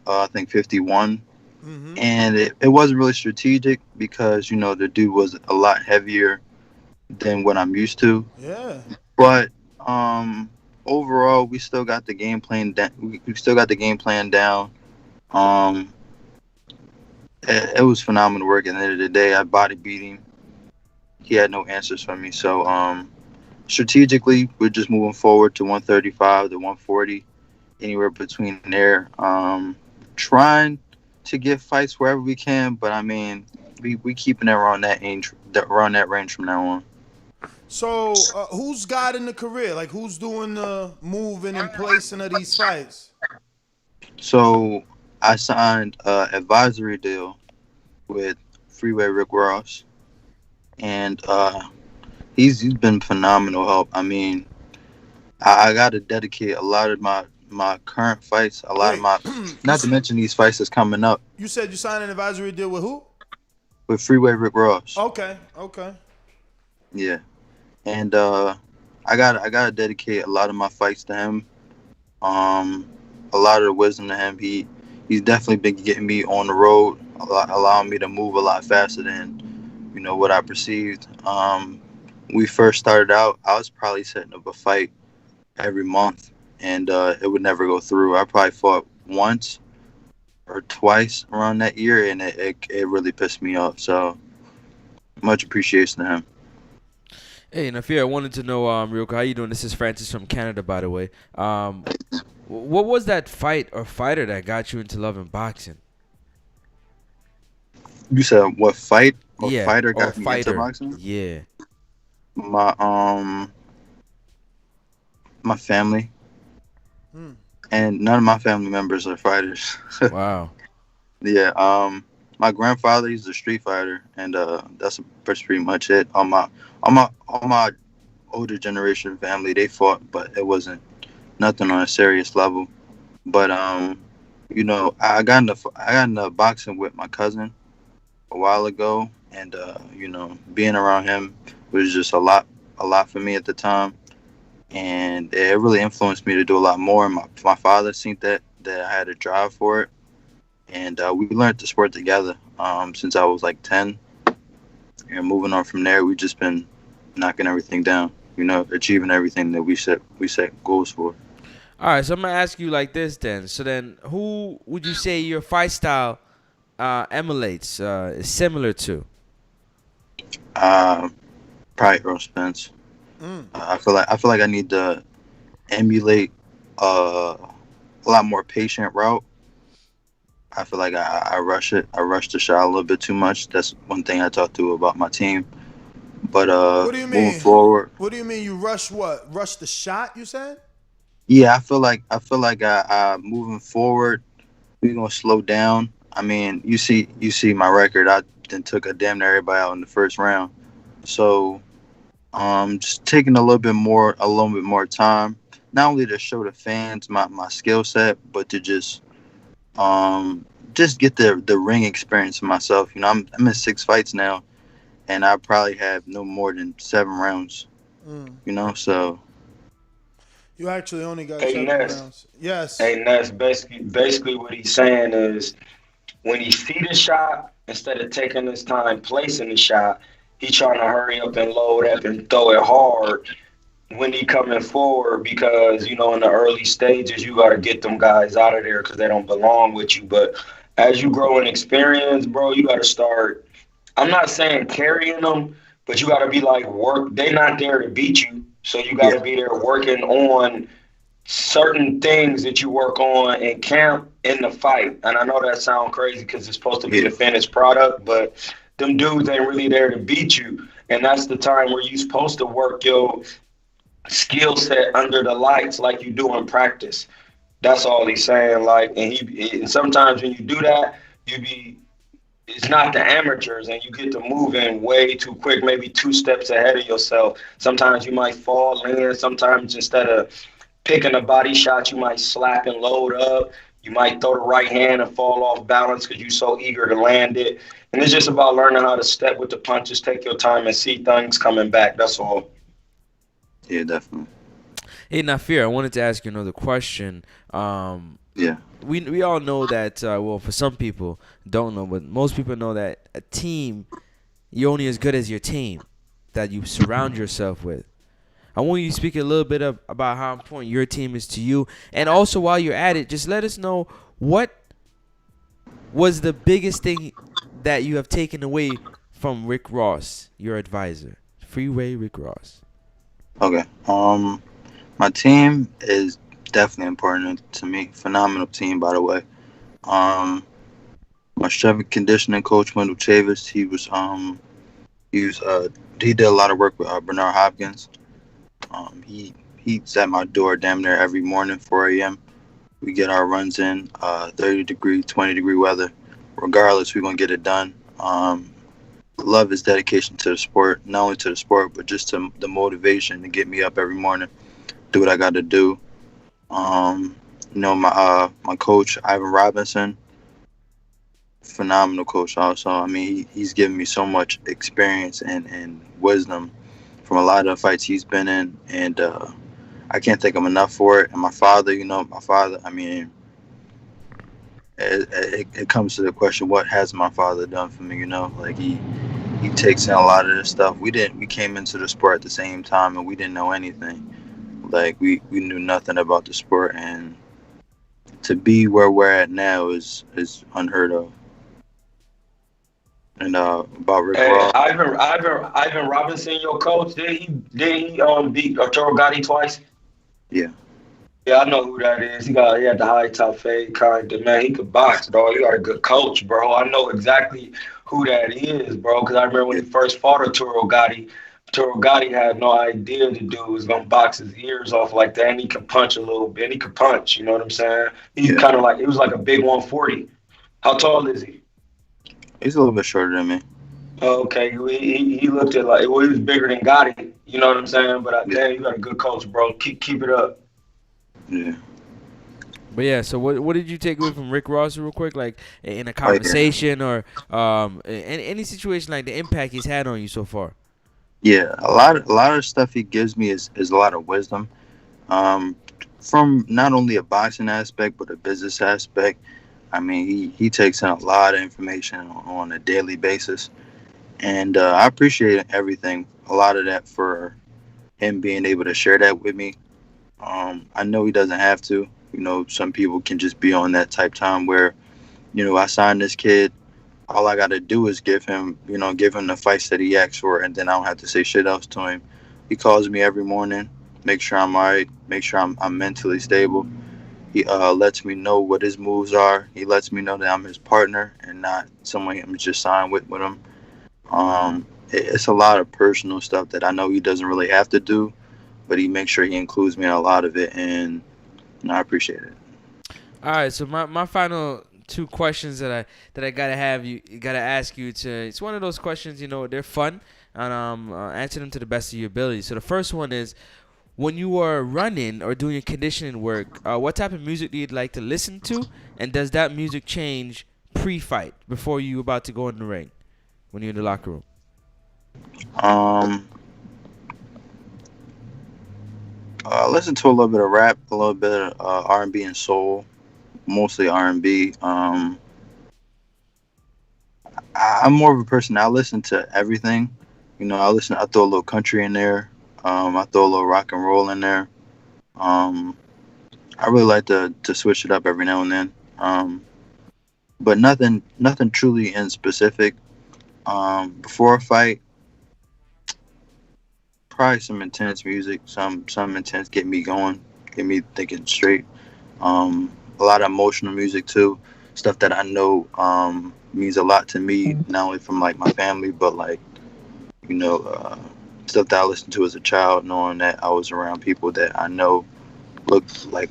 I think 51, and it wasn't really strategic because the dude was a lot heavier than what I'm used to. Yeah. But overall, we still got the game plan. We still got the game plan down. Um, it was phenomenal work. At the end of the day, I body beat him. He had no answers for me. So strategically, we're just moving forward to 135 to 140, anywhere between there. Trying to get fights wherever we can, but I mean, we keeping it around that range from now on. So, who's guiding the career? Like, who's doing the moving and placing of these fights? So I signed an advisory deal with Freeway Rick Ross, and he's been phenomenal help. I mean, I got to dedicate a lot of my current fights, a lot of my, not to mention these fights that's coming up. You said you signed an advisory deal with who? With Freeway Rick Ross. Okay. Yeah, and I gotta dedicate a lot of my fights to him. A lot of the wisdom to him. He's definitely been getting me on the road, allowing me to move a lot faster than what I perceived. When we first started out, I was probably setting up a fight every month, and it would never go through. I probably fought once or twice around that year, and it really pissed me off. So much appreciation to him. Hey, Nafear, I wanted to know, real quick, how you doing? This is Francis from Canada, by the way. What was that fight or fighter that got you into loving boxing? You said what fight or Yeah, fighter or got me fighter. into boxing? Yeah. My family, and none of my family members are fighters. Wow. Yeah. My grandfather, he's a street fighter, and that's pretty much it. All my older generation family, they fought, but it wasn't nothing on a serious level. But I got into boxing with my cousin a while ago, and being around him was just a lot for me at the time, and it really influenced me to do a lot more. My father seen that I had a drive for it, and we learned the sport together since I was like 10, and moving on from there, we just been knocking everything down, achieving everything that we set goals for. All right, so I'm going to ask you like this then. So then, who would you say your fight style emulates, is similar to? Probably Earl Spence. I feel like I need to emulate a lot more patient route. I feel like I rush it. I rush the shot a little bit too much. That's one thing I talked to about my team. But what do you mean? Moving forward. What do you mean you rush what? Rush the shot, you said? Yeah, I feel like I moving forward, we're gonna slow down. I mean, you see my record. I then took a damn near everybody out in the first round. So just taking a little bit more time, not only to show the fans my skill set, but to just get the ring experience for myself. I'm in 6 fights now, and I probably have no more than 7 rounds. So you actually only got 7 rounds. Yes. Hey, Ness, basically what he's saying is when he see the shot, instead of taking his time placing the shot, he trying to hurry up and load up and throw it hard when he coming forward, because in the early stages you got to get them guys out of there because they don't belong with you. But as you grow in experience, bro, you got to start, I'm not saying carrying them, but you got to be like work. They not there to beat you, so you got to be there working on certain things that you work on in camp in the fight. And I know that sounds crazy because it's supposed to be the finished product, but them dudes ain't really there to beat you. And that's the time where you supposed to work your skill set under the lights like you do in practice. That's all he's saying. And sometimes when you do that, it's not the amateurs, and you get to moving way too quick, maybe 2 steps ahead of yourself. Sometimes you might fall in. Sometimes instead of picking a body shot, you might slap and load up. You might throw the right hand and fall off balance because you're so eager to land it. And it's just about learning how to step with the punches, take your time, and see things coming back. That's all. Yeah, definitely. Hey, Nafear, I wanted to ask you another question. Yeah. We all know that, well, for some people, don't know, but most people know that a team, you're only as good as your team that you surround yourself with. I want you to speak a little bit about how important your team is to you. And also, while you're at it, just let us know what was the biggest thing that you have taken away from Rick Ross, your advisor. Freeway Rick Ross. Okay. My team is definitely important to me. Phenomenal team, by the way. My strength and conditioning coach, Wendell Chavis, he did a lot of work with Bernard Hopkins. He's at my door damn near every morning, 4 a.m. We get our runs in, 30-degree, 20-degree weather. Regardless, we're going to get it done. Love his dedication to the sport, not only to the sport, but just to the motivation to get me up every morning, do what I got to do. My coach, Ivan Robinson, phenomenal coach also. I mean, he's given me so much experience and wisdom from a lot of the fights he's been in, and I can't thank him enough for it. And my father, I mean, it comes to the question, what has my father done for me? Like he takes in a lot of this stuff. We came into the sport at the same time, and we didn't know anything. Like we knew nothing about the sport, and to be where we're at now is unheard of. And about Rick Ross. Ivan Robinson, your coach, did he beat Arturo Gatti twice? Yeah. Yeah, I know who that is. He had the high top fade kind of man. He could box, dog. He got a good coach, bro. I know exactly who that is, bro. Because I remember when he first fought Arturo Gatti had no idea the dude was gonna box his ears off like that, and he could punch a little bit. He could punch, you know what I'm saying? He's kind of like, it was like a big 140. How tall is he? He's a little bit shorter than me. Okay, he looked at he was bigger than Gotti. You know what I'm saying? But damn, you got a good coach, bro. Keep it up. Yeah. But yeah, so what did you take away from Rick Ross real quick, like in a conversation or any situation, like the impact he's had on you so far? Yeah, a lot of stuff he gives me is a lot of wisdom, from not only a boxing aspect but a business aspect. I mean, he takes in a lot of information on a daily basis, and I appreciate everything. A lot of that for him being able to share that with me. I know he doesn't have to. Some people can just be on that type time where, I signed this kid. All I got to do is give him the fights that he asked for, and then I don't have to say shit else to him. He calls me every morning, make sure I'm all right, make sure I'm mentally stable. He lets me know what his moves are. He lets me know that I'm his partner and not someone I'm just signed with him. It's a lot of personal stuff that I know he doesn't really have to do, but he makes sure he includes me in a lot of it, and I appreciate it. All right, so my final two questions that I gotta ask you to. It's one of those questions, they're fun, and answer them to the best of your ability. So the first one is, when you are running or doing your conditioning work, what type of music do you like to listen to, and does that music change pre-fight before you about to go in the ring when you're in the locker room? I listen to a little bit of rap, a little bit of R&B and soul, mostly R&B. I'm more of a person. I listen to everything. I throw a little country in there. I throw a little rock and roll in there. I really like to switch it up every now and then. But nothing truly in specific. Before a fight, probably some intense music, some intense, get me going, get me thinking straight. A lot of emotional music too, stuff that I know means a lot to me, not only from like my family, but like stuff that I listened to as a child, knowing that I was around people that I know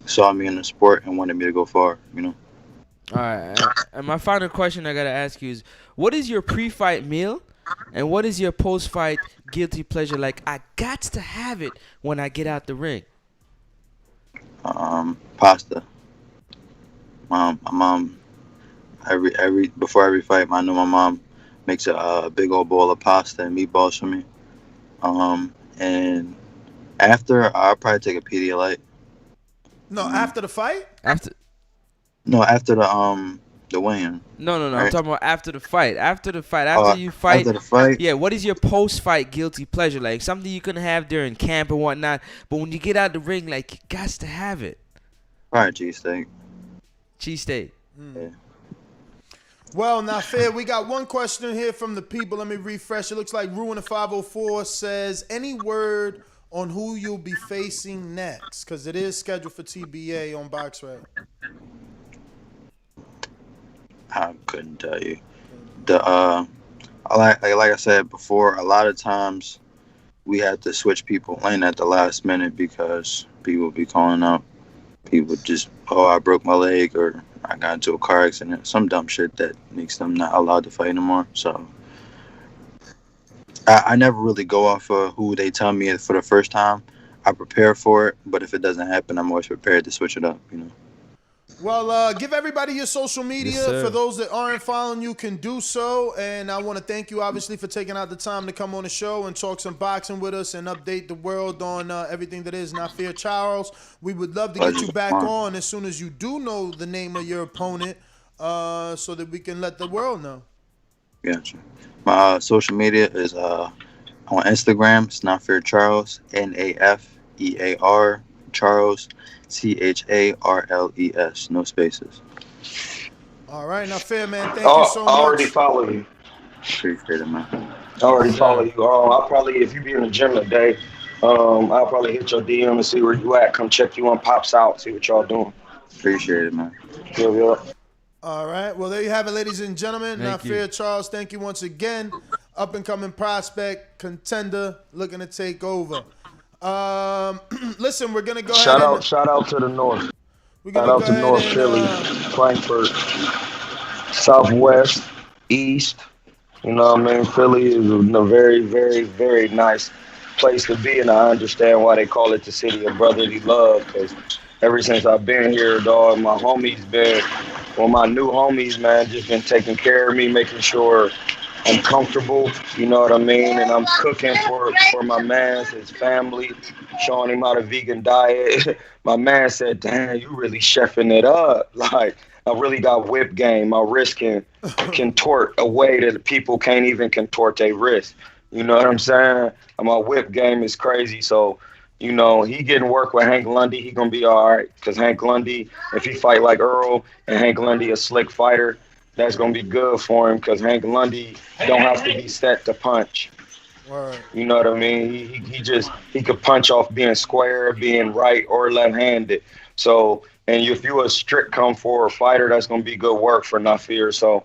saw me in the sport and wanted me to go far. All right, and my final question I gotta ask you is, what is your pre-fight meal? And what is your post-fight guilty pleasure? Like, I got to have it when I get out the ring. Pasta. My mom, before every fight, I know my mom makes a big old bowl of pasta and meatballs for me. And After, I'll probably take a Pedialyte. No, after the fight? After the weigh-in. No. Right? I'm talking about after the fight. After you fight. After the fight? Yeah, what is your post-fight guilty pleasure? Like something you couldn't have during camp and whatnot, but when you get out the ring, like you got to have it. Probably cheesesteak. Cheesesteak. Yeah. Well, Nafear, we got one question here from the people. Let me refresh. It looks like Ruin the 504 says, any word on who you'll be facing next? Because it is scheduled for TBA on BoxRec. I couldn't tell you. Like I said before, a lot of times we had to switch people in at the last minute because people be calling up. People just, I broke my leg or I got into a car accident, some dumb shit that makes them not allowed to fight anymore. So I never really go off of who they tell me for the first time. I prepare for it, but if it doesn't happen, I'm always prepared to switch it up, Well, give everybody your social media. Yes, for those that aren't following you can do so. And I want to thank you, obviously, for taking out the time to come on the show and talk some boxing with us and update the world on everything that is Nafear Charles. We would love to get you back on as soon as you do know the name of your opponent so that we can let the world know. Gotcha. My social media is on Instagram. It's Nafear Charles, Nafear Charles. Charles, no spaces. All right, Nafear, man. Thank you so much. I already follow you. Appreciate it, man. I already follow you. I'll probably, if you be in the gym today, I'll probably hit your DM and see where you at. Come check you on Pops Out, see what y'all doing. Appreciate it, man. Yeah. All right. Well, there you have it, ladies and gentlemen. Nafear Charles, thank you once again. Up and coming prospect, contender, looking to take over. Listen, we're gonna go shout ahead. Shout out to the North. Shout out to North Philly, Frankfurt, Southwest, East. You know what I mean? Philly is a very, very, very nice place to be, and I understand why they call it the city of brotherly love. Because ever since I've been here, dog, my new homies, man, just been taking care of me, making sure I'm comfortable, you know what I mean? And I'm cooking for my man, his family, showing him how to vegan diet. My man said, damn, you really chefing it up. Like, I really got whip game. My wrist can contort a way that people can't even contort their wrist. You know what I'm saying? And my whip game is crazy. So, he getting work with Hank Lundy. He going to be all right. Because Hank Lundy, if he fight like Earl, and Hank Lundy a slick fighter, that's going to be good for him because Hank Lundy don't have to be set to punch. Word. You know what I mean? He could punch off being square, being right, or left-handed. So, and if you're a strict come-forward fighter, that's going to be good work for Nafear. So,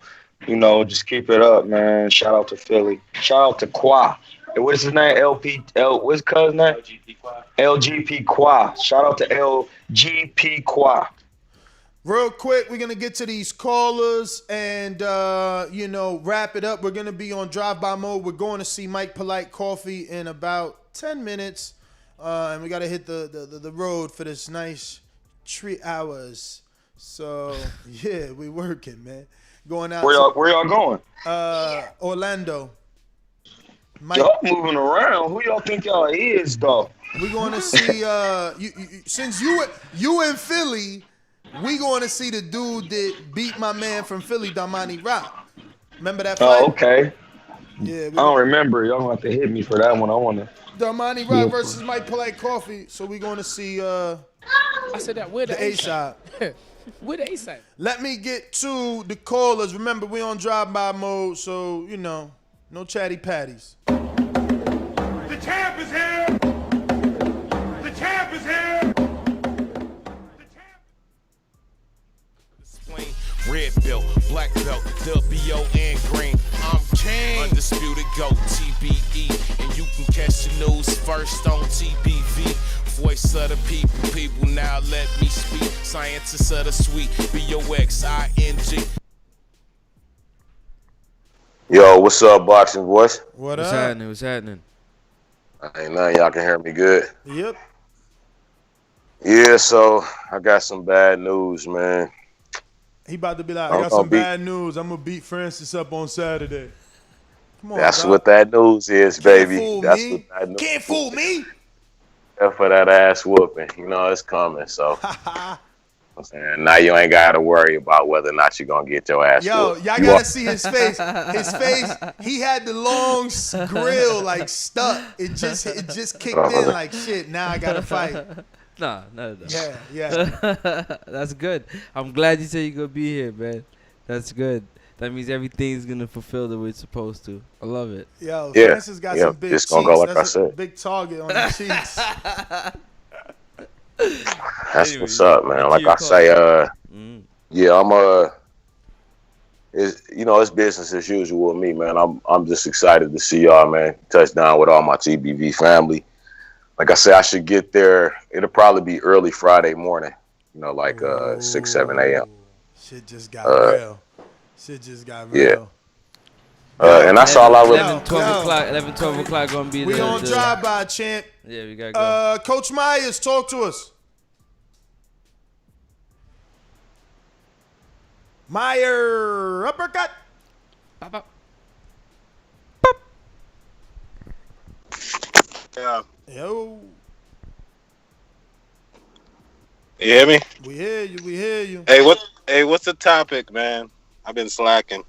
just keep it up, man. Shout out to Philly. Shout out to Qua. What's his name? What's his cousin's name? LGP Qua. Shout out to LGP Qua. Real quick, we're going to get to these callers and, wrap it up. We're going to be on drive-by mode. We're going to see Mike Polite Coffee in about 10 minutes. And we got to hit the road for this nice 3 hours. So, yeah, we working, man. Going out. Where y'all going? Orlando. Mike, y'all moving around. Who y'all think y'all is, though? We're going to see, since you in Philly, we going to see the dude that beat my man from Philly, Damani Rock. Remember that fight? Oh, okay. Yeah. I don't remember. Y'all going to have to hit me for that one. I want to. Damani Rock versus Mike Polite Coffee. So we going to see I said that with the A-side. With the A-side. Let me get to the callers. Remember, we on drive-by mode, so, no chatty patties. The champ is here. The champ is here. Red belt, black belt, WO and green. I'm king. Undisputed GOAT, TBE. And you can catch the news first on TBV. Voice of the people now let me speak. Scientists of the sweet, BOXING. Yo, what's up, boxing voice? What's happening? What's happening? Ain't nothing. Y'all can hear me good. Yep. Yeah, so I got some bad news, man. He about to be like, I got some bad news. I'm going to beat Francis up on Saturday. Come on, That's dog. what that news is, baby. That's what that news Can't fool me. for that ass whooping. You know it's coming. So I'm saying now you ain't gotta worry about whether or not you're gonna get your ass whooped. Y'all gotta see his face. His face, he had the long grill like stuck. It just kicked in like shit. Now I gotta fight. No. Yeah. That's good. I'm glad you said you're gonna be here, man. That's good. That means everything's gonna fulfill the way it's supposed to. I love it. Yo, Francis got some big it's cheeks. gonna go like That's I a said. big target on the cheeks. That's what's up, man. Like I say, yeah, it's business as usual with me, man. I'm just excited to see y'all, man. Touch down with all my TBV family. Like I said, I should get there. It'll probably be early Friday morning. You know, like 6, 7 a.m. Shit just got real. Yeah. And that's all I really. 11, 12 o'clock gonna be. We on drive-by, champ. Yeah, we gotta go. Coach Myers, talk to us. Meyer, uppercut. Yeah. Yo. You hear me? We hear you. Hey, what's the topic, man? I've been slacking.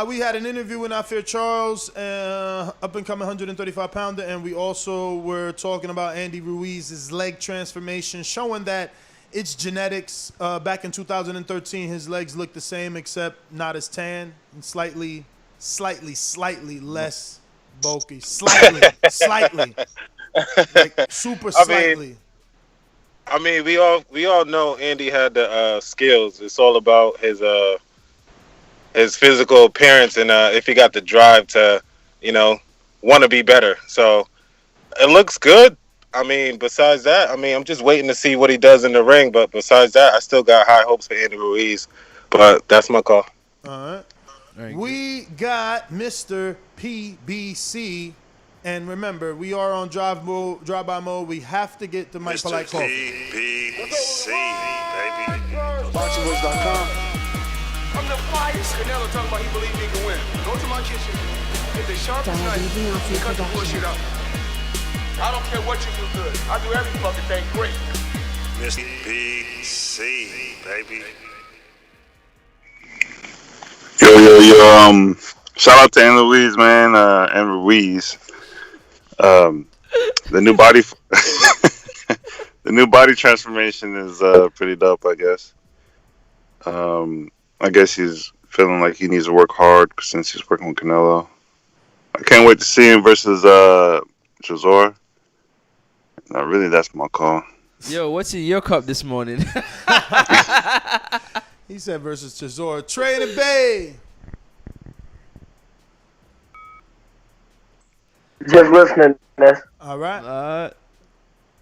We had an interview with Nafear Charles, up-and-coming 135-pounder, and we also were talking about Andy Ruiz's leg transformation, showing that it's genetics. Back in 2013, his legs looked the same, except not as tan and slightly less bulky. Slightly. Like super slightly. I mean, we all know Andy had the skills. It's all about his physical appearance and if he got the drive to, want to be better. So it looks good. I mean, besides that, I'm just waiting to see what he does in the ring. But besides that, I still got high hopes for Andy Ruiz. But that's my call. All right. We got Mr. PBC. And remember, we are on drive-by mode. We have to get the Mike Polite coffee. PBC, baby. BoxingVoice.com. I'm the flyest. Canelo talking about he believe he can win. Go to my kitchen. Get the sharpest knife and cut the bullshit out. I don't care what you do good. I do every fucking thing great. Mr. PBC, baby. Yo. Shout out to Andy Ruiz, man. And Ruiz. The new body transformation is pretty dope, I guess. I guess he's feeling like he needs to work hard since he's working with Canelo. I can't wait to see him versus Chisora. No, really, that's my call. Yo, what's in your cup this morning? He said versus Chisora. Trey and Bay. Just listening, man. All right.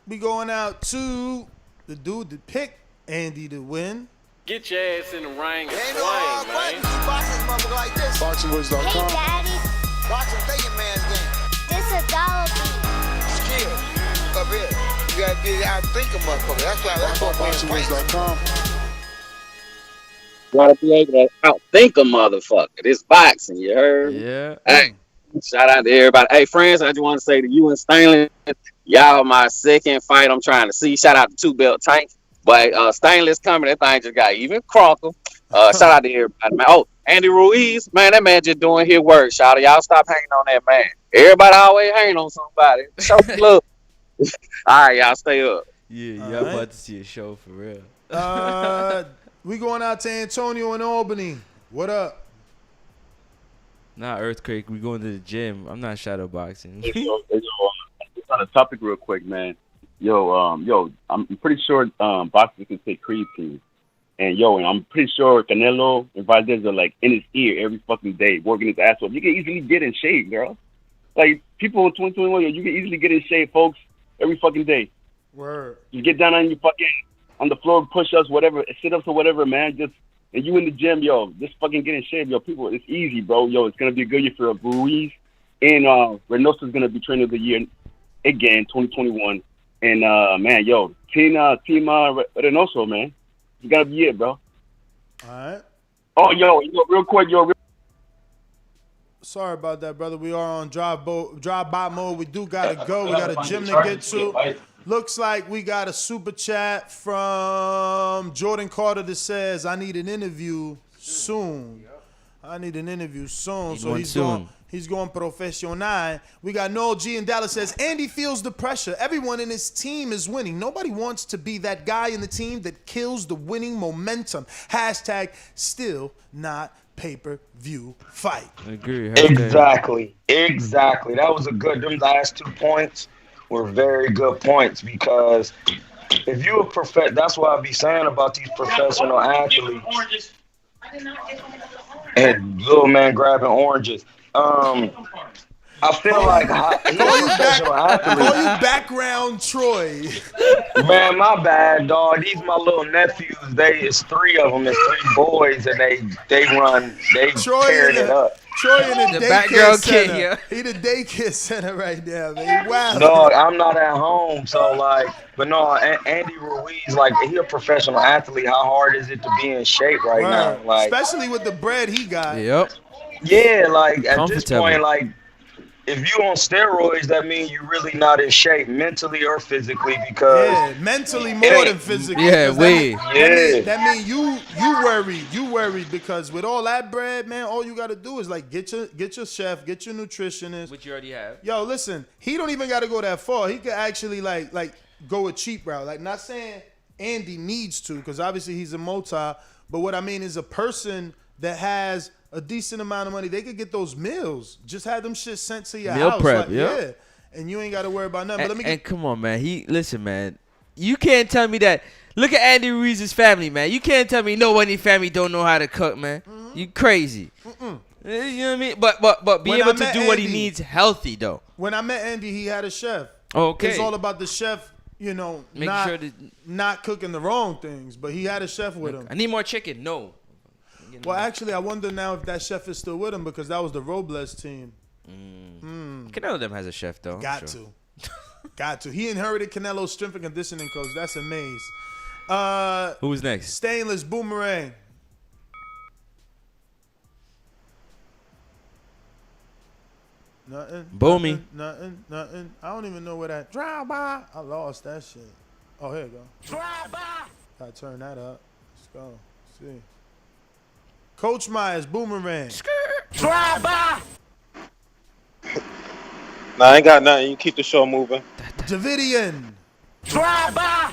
We going out to the dude that picked Andy to win. Get your ass in the ring and swing, man. BoxingVoice.com. Hey, Daddy. Boxing thinking man's game. This is $1 Skill. Up here. You gotta get out think a motherfucker. That's what BoxingVoice.com. Gotta be able to outthink a motherfucker. This boxing, you heard? Yeah. Hey, shout out to everybody. Hey, friends, I just want to say to you and Stanley, y'all my second fight I'm trying to see. Shout out to Two Belt Tank. But Stanley's coming. That thing just got even crocker. Shout out to everybody, man. Oh, Andy Ruiz, man, that man just doing his work. Shout out, y'all stop hanging on that man. Everybody always hanging on somebody. Show some love. All right, y'all stay up. Yeah, y'all about to see a show for real. We going out to Antonio in Albany. What up? Not earthquake. We going to the gym. I'm not shadow boxing. Just on the topic real quick, man. Yo, I'm pretty sure boxers can take creatine. And I'm pretty sure Canelo and Valdez are like in his ear every fucking day, working his ass off. You can easily get in shape, girl. Like people in 2021, you can easily get in shape, folks, every fucking day. Word. You get down on your fucking on the floor, push-ups, whatever, sit-ups or whatever, man. And you in the gym, just fucking get in shape, people. It's easy, bro. It's gonna be a good year for Ruiz, and Reynoso's gonna be trainer of the year again, 2021. And man, team Reynoso, man, it's gotta be it, bro. All right. Oh, real quick, Sorry about that, brother. We are on drive-by mode. We do gotta go. We got a gym to get to. Looks like we got a super chat from Jordan Carter that says, I need an interview soon. I need an interview soon. So he's going professional. We got Noel G in Dallas says, Andy feels the pressure. Everyone in his team is winning. Nobody wants to be that guy in the team that kills the winning momentum. Hashtag still not pay-per-view fight. I agree. Exactly. That was a good. Them last 2 points were very good points because if you a that's what I be saying about these professional athletes. And little man grabbing oranges. I feel like he's a professional athlete. Call you background Troy. Man, my bad, dog. These my little nephews. It's 3 of them. It's 3 boys, and they tearing it up. Troy in the daycare background center. kid, yeah. He the daycare center right now, man. Wow. Dog, I'm not at home, so but no, Andy Ruiz, like he a professional athlete. How hard is it to be in shape right now? Like, especially with the bread he got. Yep. Yeah, like at this point, like if you on steroids, that means you really not in shape mentally or physically because mentally more than physically. Yeah, That mean you worried because with all that bread, man, all you gotta do is like get your chef, get your nutritionist, which you already have. Yo, listen, he don't even gotta go that far. He could actually like go a cheap route. Like, not saying Andy needs to, because obviously he's a multi. But what I mean is a person that has a decent amount of money, they could get those meals. Just have them shit sent to your Meal house. prep, like, yeah. And you ain't got to worry about nothing. But And come on, man. Listen, man. You can't tell me that. Look at Andy Ruiz's family, man. You can't tell me nobody family don't know how to cook, man. Mm-hmm. You crazy. Mm-mm. You know what I mean? But be able to do what he needs healthy, though. When I met Andy, he had a chef. Okay. It's all about the chef, not cooking the wrong things. But he had a chef with him. I need more chicken. No. Well, actually, I wonder now if that chef is still with him because that was the Robles team. Canelo them has a chef, though. Got to. He inherited Canelo's strength and conditioning coach. That's amazing. Who's next? Stainless Boomerang. Nothing. Boomy. Nothing. I don't even know where that drive by. I lost that shit. Oh, here you go. Drive by. Gotta turn that up. Let's go. See. Coach Myers, Boomerang. Drive by. Nah, I ain't got nothing. You keep the show moving. Davidian. Drive by.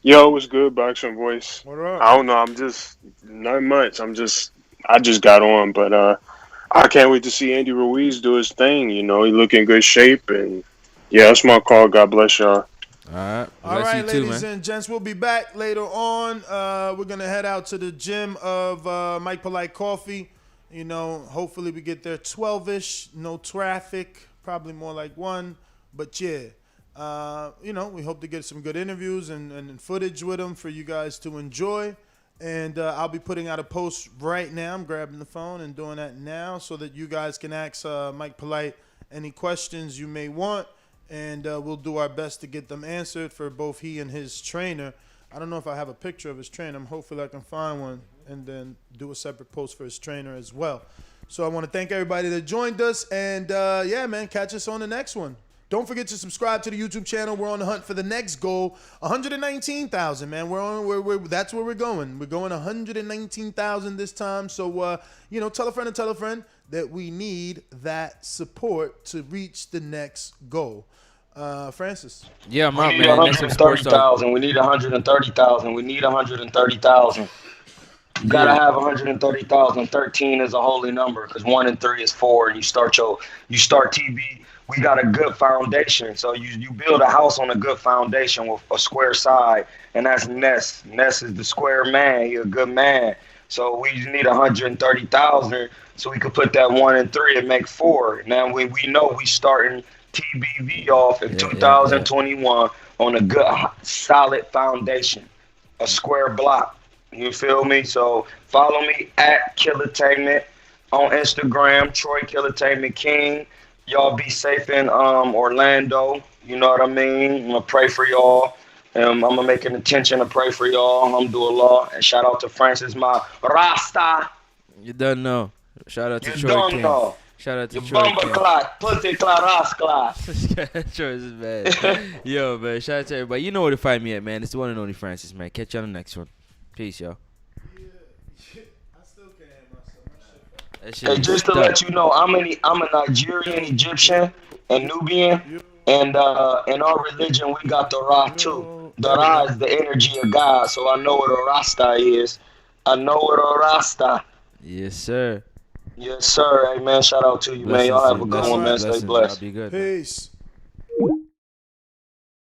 Yo, what's good, Boxing Voice? What up? I don't know. I'm just not much. I just got on, but I can't wait to see Andy Ruiz do his thing. You know, he look in good shape, and yeah, that's my call. God bless y'all. All right, ladies and gents, we'll be back later on. We're going to head out to the gym of Mike Polite Coffee. You know, hopefully we get there 12-ish, no traffic, probably more like 1. But, yeah, we hope to get some good interviews and footage with them for you guys to enjoy. And I'll be putting out a post right now. I'm grabbing the phone and doing that now so that you guys can ask Mike Polite any questions you may want. And we'll do our best to get them answered for both he and his trainer. I don't know if I have a picture of his trainer. Hopefully I can find one and then do a separate post for his trainer as well. So I want to thank everybody that joined us. And, catch us on the next one. Don't forget to subscribe to the YouTube channel. We're on the hunt for the next goal, 119,000, man. That's where we're going. We're going 119,000 this time. So, tell a friend that we need that support to reach the next goal. Francis. Yeah, man. We need 130,000. We need 130,000. We need 130,000. You gotta have 130,000. 13 is a holy number because 1 and 3 is 4. And you start TB. We got a good foundation. So you build a house on a good foundation with a square side, and that's Ness. Ness is the square man. He's a good man. So we need 130,000 so we could put that 1 and 3 and make 4. Now we know we starting TBV off in 2021 on a good solid foundation, a square block. You feel me? So follow me at Killertainment on Instagram, Troy Killertainment King. Y'all be safe in Orlando. You know what I mean? I'm going to pray for y'all. I'm going to make an intention to pray for y'all. Alhamdulillah. And shout out to Francis, my Rasta. You done know. Shout out to you Troy don't King. know. Shout out to Your Troy bumper King. clock, pussy clock, ass clock. Troy is bad. Yo, man, shout out to everybody. You know where to find me at, man. It's the one and only Francis, man. Catch you on the next one. Peace, y'all. Hey, just to let you know, I'm a Nigerian, Egyptian, and Nubian, and in our religion we got the Ra too. The Ra is the energy of God, so I know what a Rasta is. I know what a Rasta. Yes, sir. Yes, sir. Hey, man, shout out to you, man. Y'all have a good one, man. Stay blessed. Be good. Peace.